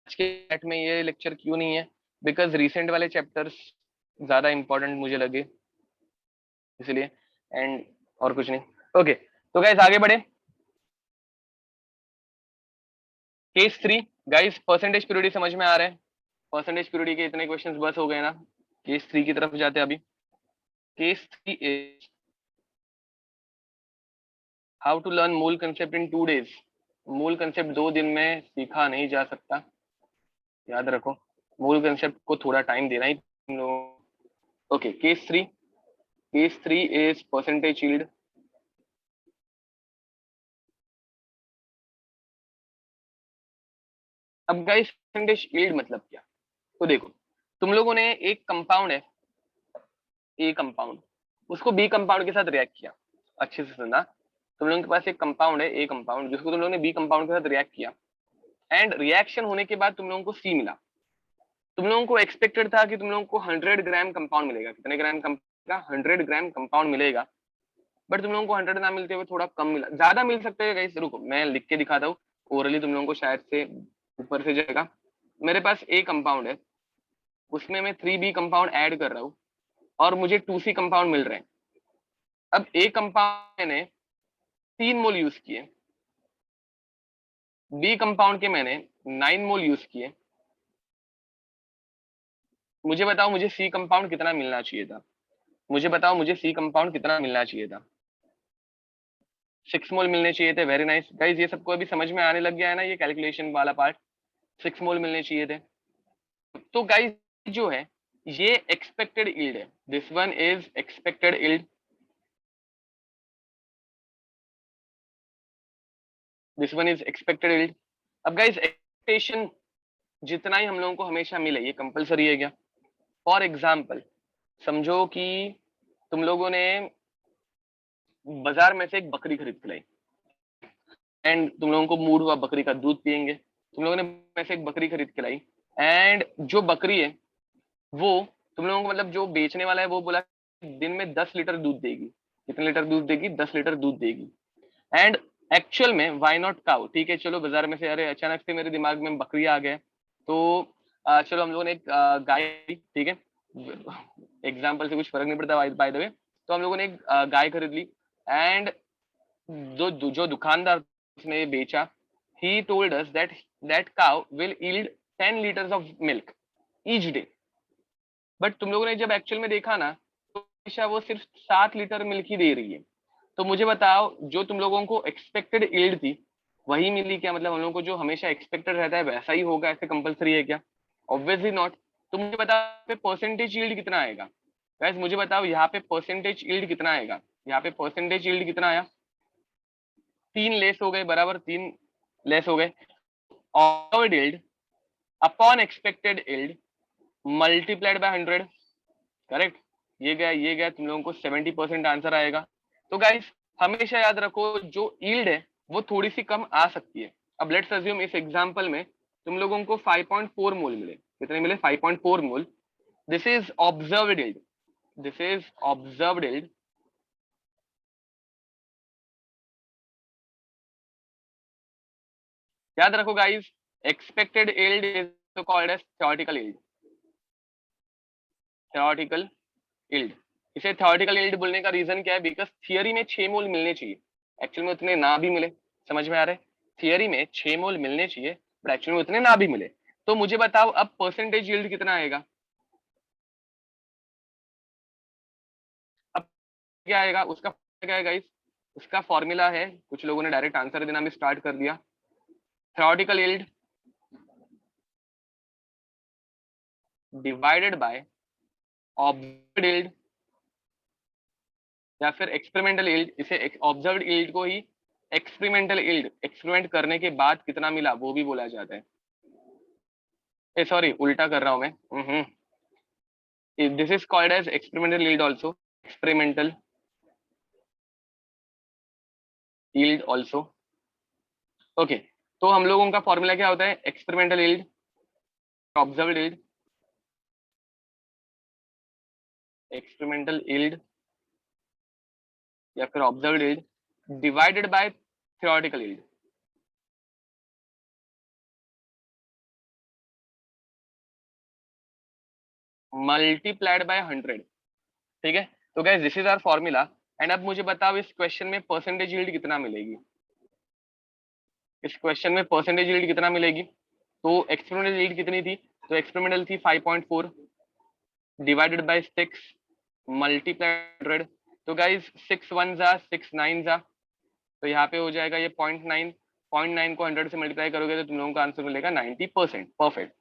A: आज के सेट में ये लेक्चर क्यों नहीं है, बिकॉज रिसेंट वाले चैप्टर्स ज्यादा इंपॉर्टेंट मुझे लगे, इसलिए, एंड और कुछ नहीं। ओके तो गाइस आगे बढ़े। केस 3 गाइस, परसेंटेज प्योरिटी समझ में आ रहा है? परसेंटेज प्योरिटी के इतने क्वेश्चंस बस हो गए ना। केस 3 की तरफ जाते हैं अभी। Case 3 is how to learn mole concept in 2 days। Mole concept 2 दिन में सीखा नहीं जा सकता, याद रखो, मूल कंसेप्ट को थोड़ा टाइम देना ही तुम लोग। Okay case 3 is percentage yield. अब गाइस परसेंटेज यील्ड मतलब क्या? तो देखो तुम लोगों ने एक कंपाउंड है ए कंपाउंड, उसको बी कंपाउंड के साथ रिएक्ट किया। अच्छे से सुनना, तुम लोगों के पास एक कंपाउंड है ए कंपाउंड, जिसको तुम लोगों ने बी कंपाउंड के साथ रिएक्ट किया, एंड रिएक्शन होने के बाद तुम लोगों को सी मिला। तुम लोगों को एक्सपेक्टेड था कि तुम लोगों को 100 ग्राम कंपाउंड मिलेगा। कितने ग्राम का? 100 ग्राम कंपाउंड मिलेगा, बट तुम लोगों को 100 ना मिलते हुए थोड़ा कम मिला। ज्यादा मिल सकते हैं गाइस, रुको मैं लिख के दिखाता हूँ, ओरली तुम लोगों को शायद से ऊपर से जाएगा। मेरे पास ए कंपाउंड है, उसमें मैं 3B कंपाउंड ऐड कर रहा हूँ और मुझे 2C कंपाउंड मिल रहे हैं। अब ए कंपाउंड मैंने 3 मोल यूज किए, बी कंपाउंड के मैंने 9 मोल यूज किए। मुझे बताओ मुझे सी कंपाउंड कितना मिलना चाहिए था, मुझे बताओ मुझे सी कंपाउंड कितना मिलना चाहिए था। 6 मोल मिलने चाहिए थे। वेरी नाइस गाइस, ये सबको अभी समझ में आने लग गया है ना, ये कैलकुलेशन वाला पार्ट। 6 मोल मिलने चाहिए थे। तो गाइस जो है ये एक्सपेक्टेड यील्ड है, this one is expected yield, this one is expected yield. अब गाइस एक्सपेक्टेशन जितना ही हम लोगों को हमेशा मिले ये कंपलसरी है क्या? फॉर एग्जाम्पल समझो कि तुम लोगों ने बाजार में से एक बकरी खरीद के लाई एंड तुम लोगों को मूड हुआ बकरी का दूध पियेंगे, तुम लोगों ने में से एक बकरी खरीद के लाई एंड जो बकरी है वो तुम लोगों को मतलब जो बेचने वाला है वो बोला दिन में 10 लीटर दूध देगी। कितने लीटर दूध देगी? 10 लीटर दूध देगी। एंड एक्चुअल में वाई नॉट काउ, ठीक है चलो बाजार में से अरे अचानक से मेरे दिमाग में बकरी आ गए तो चलो हम लोगों ने एक गाय, ठीक है एग्जाम्पल से कुछ फर्क नहीं पड़ता बाय द वे, तो हम लोगों ने एक गाय खरीद ली एंड जो दुकानदार उसने बेचा, he told us that that cow will yield 10 liters of milk each day, but तुम लोगों ने जब एक्चुअल में देखा ना तो हमेशा वो सिर्फ 7 लीटर मिल्क ही दे रही है। तो मुझे बताओ जो तुम लोगों को एक्सपेक्टेड यील्ड थी वही मिली क्या? मतलब हम लोगों को जो हमेशा एक्सपेक्टेड रहता है वैसा ही होगा, ऐसे कंपलसरी है क्या? Obviously not. तो मुझे बताओ पे परसेंटेज यील्ड कितना आएगा गाइस? मुझे बताओ यहाँ पे परसेंटेज यील्ड कितना आएगा? यहाँ पे परसेंटेज यील्ड कितना आया? 3 लेस हो गए, बराबर 3 लेस हो गए। Observed yield upon expected yield multiplied by 100, correct? ये गया तुम लोगों को 70% आंसर आएगा। तो गाइस हमेशा याद रखो जो यील्ड है वो थोड़ी सी कम आ सकती है। अब लेट्स अज्यूम इस एग्जांपल में तुम लोगों को 5.4 मोल मिले। कितने मिले? 5.4 mole. This is observed yield, this is observed yield. याद रखो guys expected yield is called as theoretical yield, theoretical yield. इसे थ्योरेटिकल यील्ड बोलने का रीजन क्या है? बिकॉज थियरी में 6 मोल मिलने चाहिए, एक्चुअल में उतने ना भी मिले। समझ में आ रहा है? थियरी में 6 मोल मिलने चाहिए बट एक्चुअल में उतने ना भी मिले। तो मुझे बताओ अब परसेंटेज यील्ड कितना आएगा? अब क्या आएगा उसका? क्या है गाइस? उसका फॉर्मूला है, कुछ लोगों ने डायरेक्ट आंसर देना भी स्टार्ट कर दिया। Theoretical yield divided bye observed yield या फिर एक्सपेरिमेंटल यील्ड। इसे ऑब्जर्व्ड यील्ड को ही एक्सपेरिमेंटल यील्ड, एक्सपेरिमेंट करने के बाद कितना मिला वो भी बोला जाता है। सॉरी उल्टा कर रहा हूं मैं। This is called as experimental yield also, experimental yield also. Okay, तो हम लोगों का फॉर्मूला क्या होता है? Experimental yield, observed yield, experimental yield या फिर observed yield divided by theoretical yield multiplied by 100। ठीक है, तो guys this is our formula. And अब मुझे बताओ इस क्वेश्चन में परसेंटेज यील्ड कितना मिलेगी? इस क्वेश्चन में परसेंटेज यील्ड कितना मिलेगी? तो एक्सपेरिमेंटल यील्ड कितनी थी? तो एक्सपेरिमेंटल थी 5.4 डिवाइडेड बाय 6 मल्टीप्लाई 100। तो गाइस 6 1 जा 6 9 जा, तो यहाँ पे हो जाएगा ये 0.9, 0.9 को 100 से मल्टीप्लाई करोगे तो तुम लोगों का आंसर मिलेगा 90%। परफेक्ट,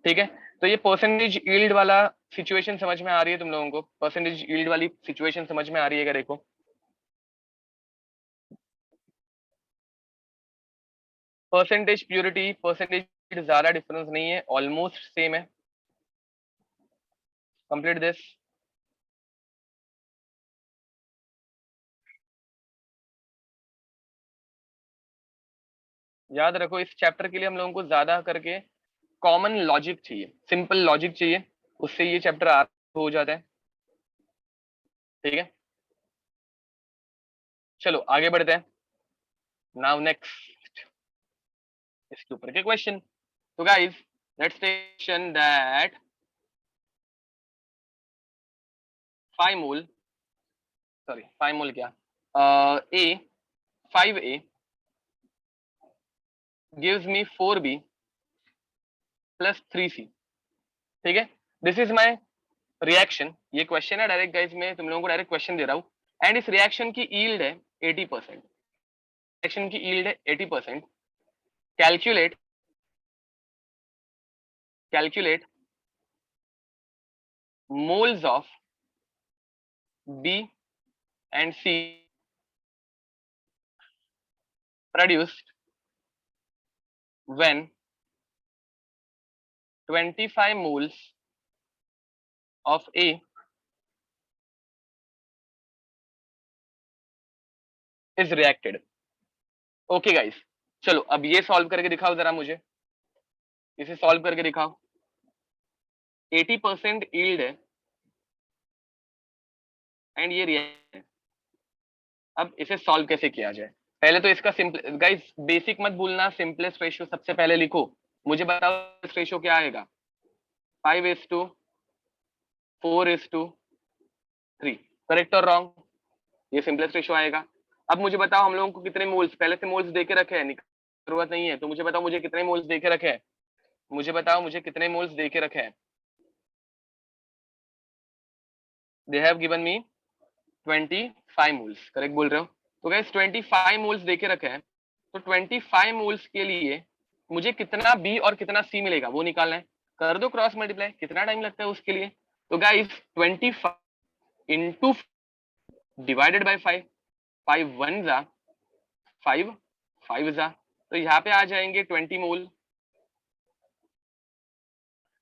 A: ठीक है। तो ये परसेंटेज यील्ड वाला सिचुएशन समझ में आ रही है तुम लोगों को? परसेंटेज यील्ड वाली सिचुएशन समझ में आ रही है क्या? देखो परसेंटेज प्योरिटी, परसेंटेज ज्यादा डिफरेंस नहीं है, ऑलमोस्ट सेम है। Complete this. याद रखो इस चैप्टर के लिए हम लोगों को ज्यादा करके कॉमन लॉजिक चाहिए, सिंपल लॉजिक चाहिए, उससे ये चैप्टर हो जाता है। ठीक है, चलो आगे बढ़ते हैं। नाउ नेक्स्ट इसके ऊपर के क्वेश्चन। तो guys let's question that 5 mole sorry 5 मोल क्या, A 5A gives me 4B plus 3C. ठीक है, दिस इज माय रिएक्शन. ये क्वेश्चन है डायरेक्ट गाइस, मैं तुम लोगों को डायरेक्ट क्वेश्चन दे रहा हूँ. एंड इस रिएक्शन की यील्ड है 80%. रिएक्शन की यील्ड है 80%. Calculate moles of B and C produced when 25 moles of A is reacted. Okay guys, चलो अब ये सॉल्व करके दिखाओ जरा मुझे, इसे सॉल्व करके दिखाओ. 80% यील्ड है एंड ये रिएक्शन है. अब इसे सॉल्व कैसे किया जाए? पहले तो इसका सिंपल गाइस बेसिक मत भूलना, सिंपलेस्ट रेशियो सबसे पहले लिखो. मुझे बताओ रेशियो क्या आएगा? 5:4:3. करेक्ट और रॉन्ग? ये सिंपलेस्ट रेशियो आएगा. अब मुझे बताओ हम लोगों को कितने मोल्स, पहले से मोल्स देके रखे हैं, जरूरत नहीं है. तो मुझे बताओ मुझे कितने मोल्स देके रखे हैं, मुझे बताओ मुझे कितने मोल्स देके रखे हैं. They have given me 25 moles. Correct बोल रहे हो. तो गाइस 25 मोल्स देके रखे हैं, तो 25 मोल्स के लिए मुझे कितना बी और कितना सी मिलेगा वो निकालना है. कर दो क्रॉस मल्टीप्लाई. कितना टाइम लगता है उसके लिए? तो गाइस 25 इंटू डिवाइडेड बाय 5. 5 1 जा 5, 5 जा, तो यहाँ पे आ जाएंगे 20 मोल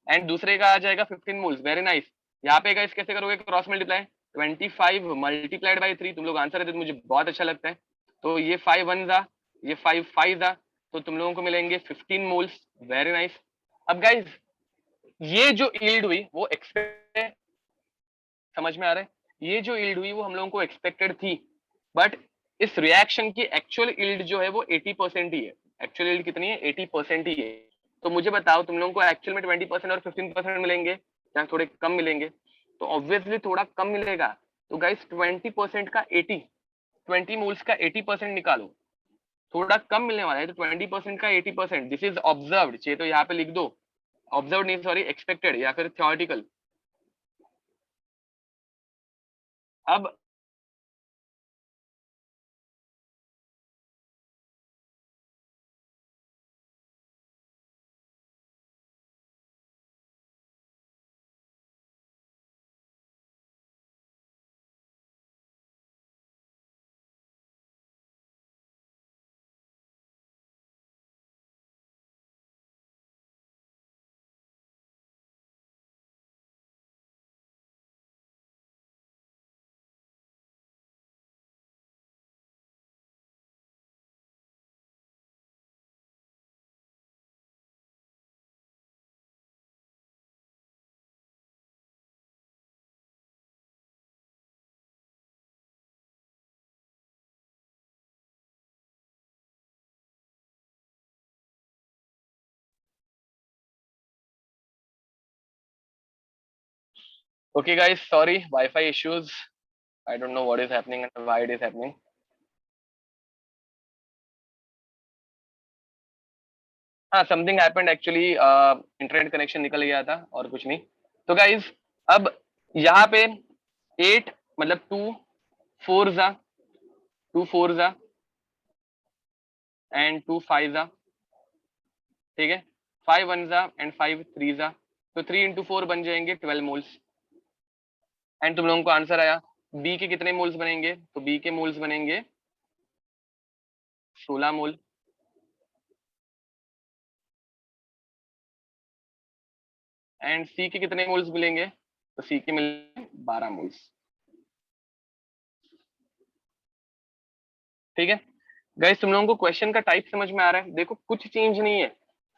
A: एंड दूसरे का आ जाएगा 15 मोल्स. Very nice. यहाँ पे गाइस कैसे करोगे क्रॉस मल्टीप्लाई? 25 multiplied by 3. तुम लोग आंसर देते तो मुझे बहुत अच्छा लगता है. तो ये 5 1 जा, ये 5 5 जा, तो तुम लोगों को मिलेंगे 15 मोल्स. Very nice. अब गाइस ये जो यील्ड हुई वो एक्सपेक्टेड, समझ में आ रहा है? ये जो यील्ड हुई वो हम लोगों को एक्सपेक्टेड थी, बट इस रिएक्शन की एक्चुअल यील्ड जो है वो 80% ही है. एक्चुअल यील्ड कितनी है? 80% ही है. तो मुझे बताओ तुम लोगों को एक्चुअल में 20% और 15% मिलेंगे या थोड़े कम मिलेंगे? तो ऑब्वियसली थोड़ा कम मिलेगा. तो गाइस 20% का 80, 20 मोल्स का 80% निकालो, थोड़ा कम मिलने वाला है. तो 20% का 80%, दिस इज ऑब्जर्व्ड. चाहिए तो यहाँ पे लिख दो, ऑब्जर्व नहीं सॉरी एक्सपेक्टेड या फिर थ्योरेटिकल. अब okay guys, sorry, Wi-Fi issues. I don't know what is happening and why it is happening. हाँ, something happened actually, internet connection निकल गया था और कुछ नहीं. तो गाइज अब यहाँ पे 8 मतलब 2 4 जा, 2 4 जा एंड 2 5 जा. ठीक है, 5 1 जा एंड 5 3 जा, तो 3 इंटू 4 बन जाएंगे 12 मोल्स. एंड तुम लोगों को आंसर आया. बी के कितने मोल्स बनेंगे? तो बी के मोल्स बनेंगे 16 मोल. एंड सी के कितने मोल्स मिलेंगे? तो सी के मिलेंगे 12 मोल्स. ठीक है गाइस, तुम लोगों को क्वेश्चन का टाइप समझ में आ रहा है? देखो कुछ चेंज नहीं है,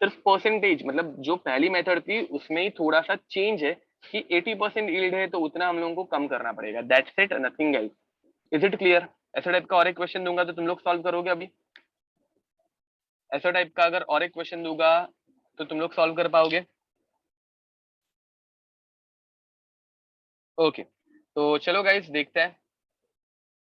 A: सिर्फ परसेंटेज, मतलब जो पहली मेथड थी उसमें ही थोड़ा सा चेंज है कि 80% यील्ड है तो उतना हम लोगों को कम करना पड़ेगा. That's it, nothing else. Is it clear? ऐसा टाइप का और एक क्वेश्चन दूंगा तो तुम लोग सॉल्व करोगे अभी? ऐसा टाइप का अगर और एक क्वेश्चन दूंगा तो तुम लोग सॉल्व कर पाओगे? ओके, तो चलो गाइस देखते हैं.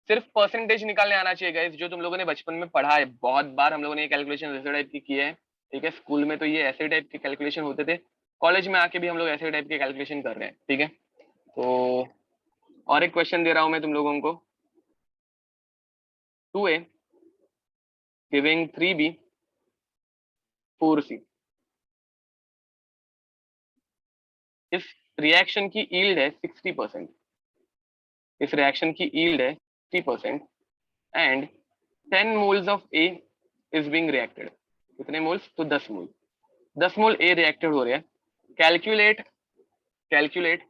A: सिर्फ परसेंटेज निकालने आना चाहिए गाइस, जो तुम लोगों ने बचपन में पढ़ा है, बहुत बार हम लोगों ने ये कैलकुलेशन ऐसे टाइप की किए हैं, ठीक है। स्कूल में तो ये ऐसे टाइप के कैलकुलेशन होते थे, कॉलेज में आके भी हम लोग ऐसे टाइप के कैलकुलेशन कर रहे हैं, ठीक है। तो और एक क्वेश्चन दे रहा हूं मैं तुम लोगों को, 2a गिविंग 3b 4c, इस रिएक्शन की यील्ड है 60%, इस रिएक्शन की यील्ड है 60% and 10 moles of A is being reacted. कितने मोल्स? तो 10 मोल, 10 मोल ए रिएक्टेड हो रहे हैं। कैलकुलेट कैलकुलेट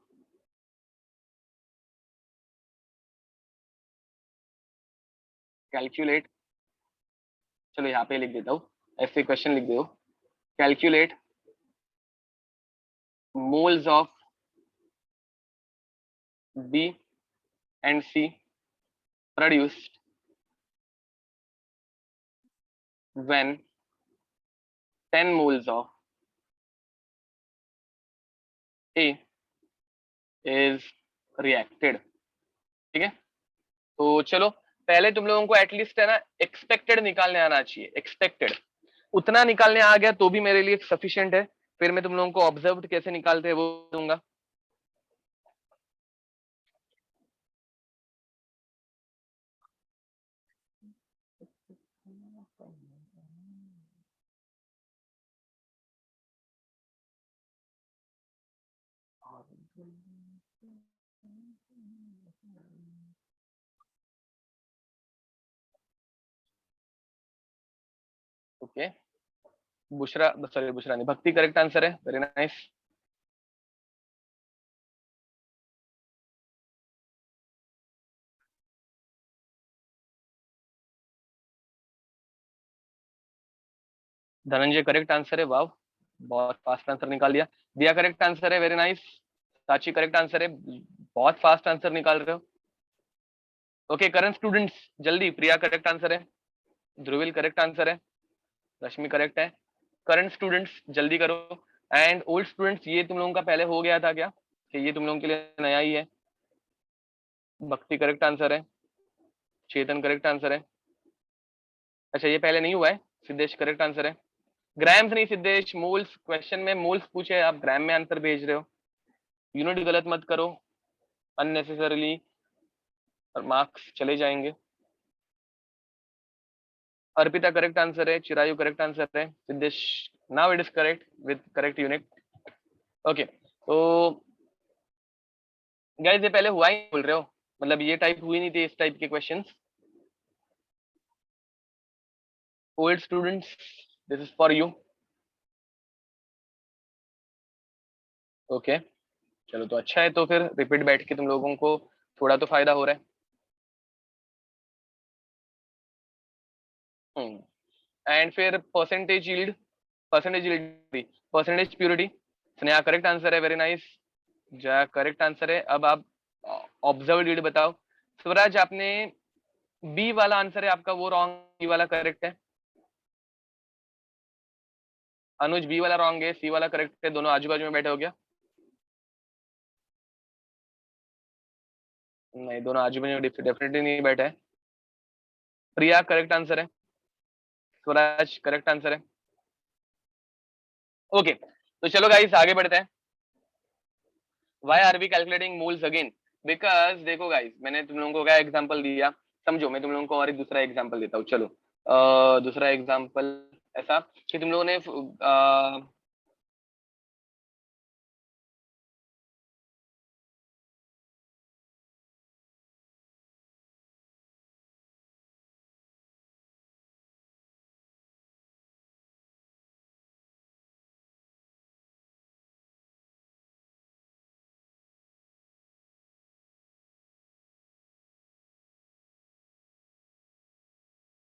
A: कैलकुलेट चलो यहाँ पे लिख देता हूँ, ऐसे क्वेश्चन लिख दो, calculate moles of B and C produced when 10 moles of A is reacted, ठीक है। तो चलो पहले तुम लोगों को एटलीस्ट है ना एक्सपेक्टेड निकालने आना चाहिए, एक्सपेक्टेड उतना निकालने आ गया तो भी मेरे लिए सफिशिएंट है। फिर मैं तुम लोगों को ऑब्जर्व्ड कैसे निकालते हैं वो दूंगा। ओके, बुशरा, सॉरी बुशरा नहीं, भक्ति करेक्ट आंसर है, very nice. Dhananjay correct answer है, वाह, बहुत फास्ट आंसर निकाल दिया। दिया करेक्ट आंसर है, वेरी नाइस। साची करेक्ट आंसर है, बहुत फास्ट आंसर निकाल रहे हो। ओके करंट स्टूडेंट्स जल्दी, प्रिया करेक्ट आंसर है, ध्रुविल करेक्ट आंसर है, रश्मि करेक्ट है। करंट स्टूडेंट्स जल्दी करो। एंड ओल्ड स्टूडेंट्स, ये तुम लोगों का पहले हो गया था क्या, कि ये तुम लोगों के लिए नया ही है? भक्ति करेक्ट आंसर है, चेतन करेक्ट आंसर है, अच्छा ये पहले नहीं हुआ है। सिद्धेश करेक्ट आंसर है, ग्राम्स नहीं सिद्धेश, मोल्स, क्वेश्चन में मोल्स पूछे, आप ग्राम में आंसर भेज रहे हो। यूनिट गलत मत करो अननेसेसरली, और मार्क्स चले जाएंगे। अर्पिता करेक्ट आंसर है, चिरायु करेक्ट आंसर है, Siddhesh now it is correct with correct unit. Okay तो गाइस ये पहले हुआ ही बोल रहे हो, मतलब ये टाइप हुई नहीं थी इस टाइप के questions. Old students this is for you. Okay चलो तो अच्छा है, तो फिर रिपीट बैठ के तुम लोगों को थोड़ा तो फायदा हो रहा है। एंड फिर percentage yield, percentage purity, Sneha correct answer है, very nice. Jaya correct answer है। अब आप ऑब्जर्व यील्ड बताओ। स्वराज आपने बी वाला आंसर है आपका वो रॉन्ग, बी वाला करेक्ट है। अनुज बी वाला रॉन्ग है, सी वाला करेक्ट है, दोनों आजू बाजू में बैठे हो गया? नहीं, दोनों आजू बाजू में डेफिनेटली नहीं बैठे हैं। प्रिया करेक्ट आंसर है, स्वराज करेक्ट आंसर है। ओके तो चलो गाइस आगे बढ़ते हैं। Why are we calculating moles again? Because देखो गाइस, मैंने तुम लोगों को क्या एग्जांपल दिया, समझो मैं तुम लोगों को और एक दूसरा एग्जांपल देता हूँ। चलो दूसरा एग्जांपल ऐसा कि तुम लोगों ने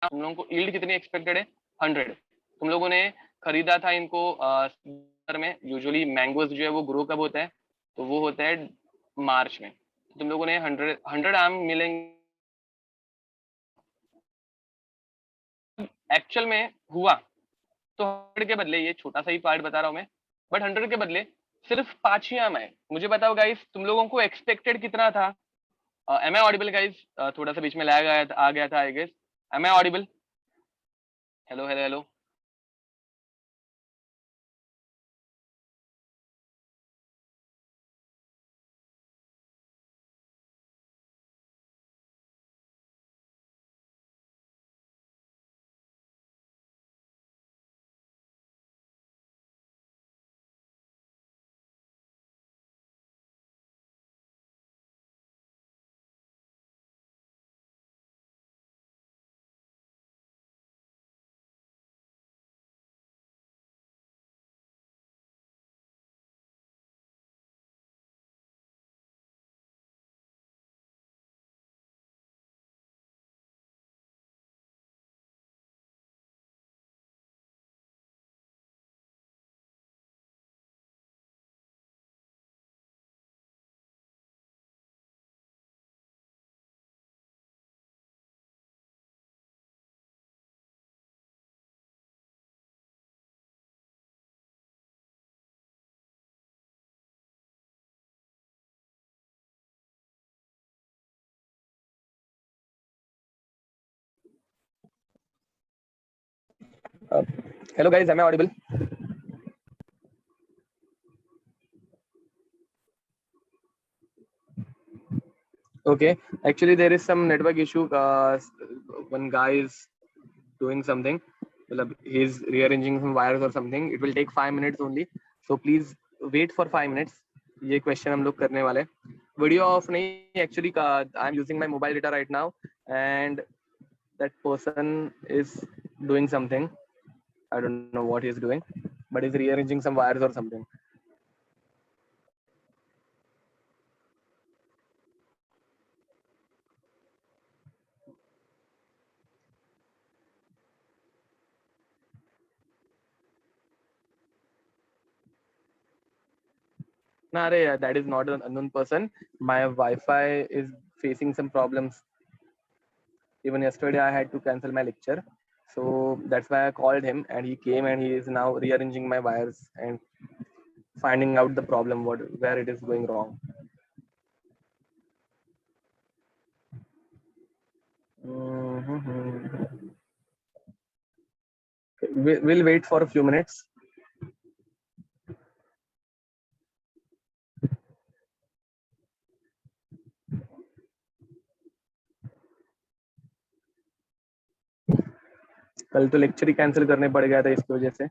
A: तुम लोगों को यील्ड कितनी एक्सपेक्टेड है? 100। तुम लोगों ने खरीदा था इनको में, यूजुअली मैंगोज जो है वो ग्रो कब होता है? तो वो होता है मार्च में। तुम लोगों ने 100 आम मिलेंगे। एक्चुअल में हुआ तो 100 के बदले, ये छोटा सा ही पार्ट बता रहा हूं मैं, बट 100 के बदले सिर्फ 5 ही आम आए। मुझे बताओ गाइस, तुम लोगों को एक्सपेक्टेड कितना था? Am I audible guys? थोड़ा सा बीच में लैग आ गया था I guess. Am I audible? Hello hello hello.
B: Hello guys, am I audible? Okay, actually there is some network issue. One guy is doing something. He's rearranging some wires or something. It will take 5 minutes only. So please wait for 5 minutes. ये question हम लोग करने वाले. Video off नहीं. Actually, I'm using my mobile data right now, and that person is doing something. I don't know what he's doing, but he's rearranging some wires or something. Nah, that is not an unknown person. My Wi-Fi is facing some problems. Even yesterday, I had to cancel my lecture. So that's why I called him, and he came, and he is now rearranging my wires and finding out the problem, where it is going wrong. We'll wait for a few minutes. कल तो lecture ही cancel करने पड़ गया था इसकी वजह से.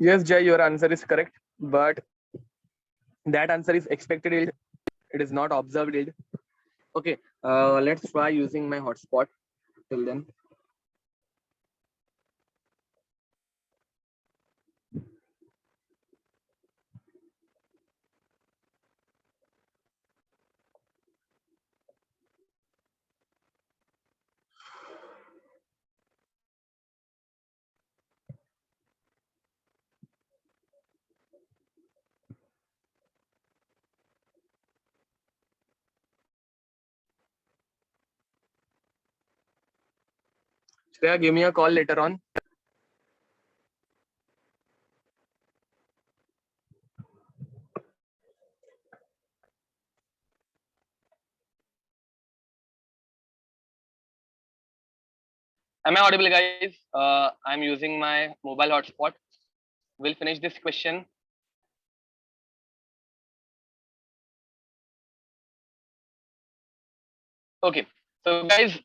B: Yes, Jay, your answer is correct, but that answer is expected yield. It is not observed yield. Okay, let's try using my hotspot till then. Shreya, give me a call later on.
A: Am I audible, guys? I'm using my mobile hotspot. We'll finish this question. Okay, so guys,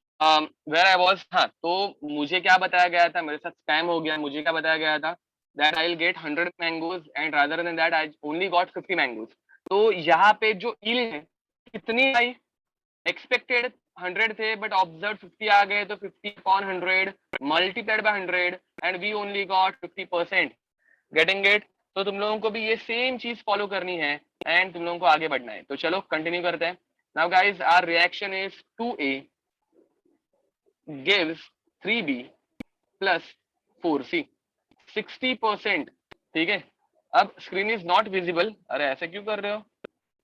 A: where I was, हाँ, तो मुझे क्या बताया गया था, मेरे साथ scam हो गया. मुझे क्या बताया गया था, that I'll get 100 mangoes and rather than that I only got 50 mangoes. तो यहाँ पे जो yield है कितनी आई, expected 100 थे but observed 50 आ गए, तो 50 upon 100 multiplied by 100 and we only got 50%. Getting it? तो तुम लोगों को भी ये सेम चीज फॉलो करनी है एंड तुम लोगों को आगे बढ़ना है। तो चलो कंटिन्यू करते हैं। Now guys our reaction is 2A gives 3B plus 4C 60%। ठीक है, अब स्क्रीन इज नॉट विजिबल। अरे ऐसे क्यों कर रहे हो?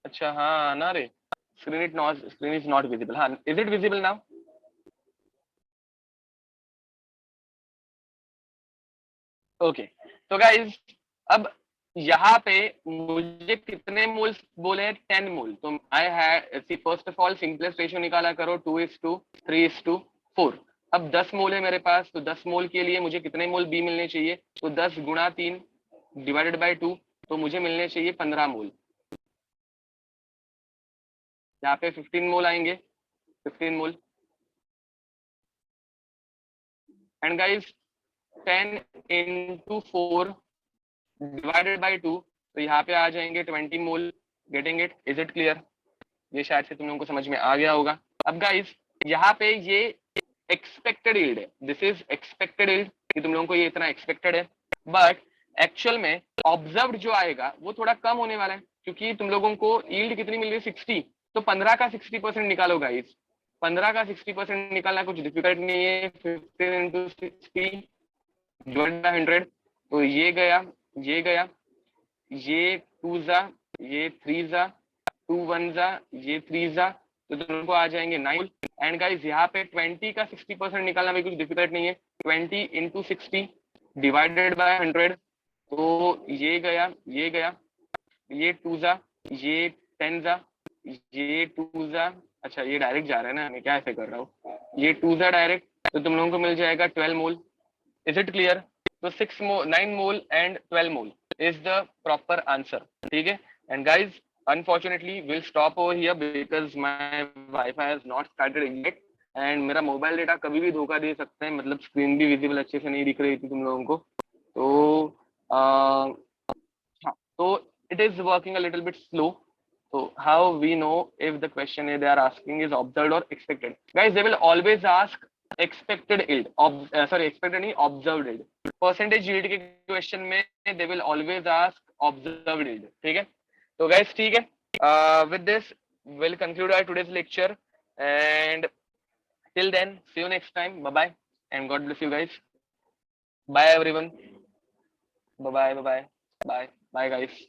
A: अच्छा हाँ ना रे, स्क्रीन इज नॉट विजिबल। हाँ, is it visible now? Okay, तो गाइज अब यहाँ पे मुझे कितने मोल्स बोले हैं? 10 मोल। तो I had first of all simplest ratio निकाला करो, 2:3:4। अब 10 मोल है मेरे पास, तो 10 मोल के लिए मुझे कितने मोल बी मिलने चाहिए? तो 10 गुणा 3 डिवाइडेड बाय 2, तो मुझे मिलने चाहिए 15 मोल। यहाँ पे 15 मोल आएंगे, 15 mole. And guys 10 into 4 divided by 2, तो यहाँ पे आ जाएंगे 20 mole. Getting it? Is it clear? ये शायद से तुम लोगों को समझ में आ गया होगा। अब गाइस यहाँ पे ये एक्सपेक्टेड यील्ड है, दिस इज एक्सपेक्टेड यील्ड, कि तुम लोगों को ये इतना एक्सपेक्टेड है, बट एक्चुअल में ऑब्जर्व्ड जो आएगा वो थोड़ा कम होने वाला है, क्योंकि तुम लोगों को यील्ड कितनी मिल रही है? 60। तो 15 का 60% निकालो गाइस। 15 का 60% निकालना कुछ डिफिकल्ट नहीं है। 15 into 60 डिवाइडेड बाय 100, तो ये गया, ये गया, ये 2 जा, ये 3 जा, 2 1 जा, ये 3 जा, तो तुम लोगों को आ जाएंगे 9। एंड गाइस यहाँ पे 20 का 60% निकालना भी कुछ डिफिकल्ट नहीं है। 20 into 60 डिवाइडेड बाय 100, तो ये गया, ये गया, ये 2 जा, ये 10 जा, ये 2 जा, अच्छा ये डायरेक्ट जा रहा है ना, मैं क्या ऐसे कर रहा हूँ, ये 2 जा डायरेक्ट, तो तुम लोगों को मिल जाएगा 12 मोल। Is it clear? तो 6 मोल, 9 mole and 12 mole is the proper answer. ठीक है, and guys unfortunately we'll stop over here because my Wi-Fi has not started yet and मेरा मोबाइल डेटा कभी भी धोखा दे सकता है, मतलब स्क्रीन भी विजिबल अच्छे से नहीं दिख रही थी तुम लोगों को, तो हाँ, तो it is working a little bit slow. So how we know if the question they are asking is observed or expected? Guys, they will always ask expected yield, sorry expected नहीं, observed yield. परसेंटेज यील्ड के question में they will always ask observed yield. ठीक है, तो guys ठीक है, with this will conclude our today's lecture and till then see you next time, bye bye and God bless you guys, bye everyone, bye bye bye bye bye guys.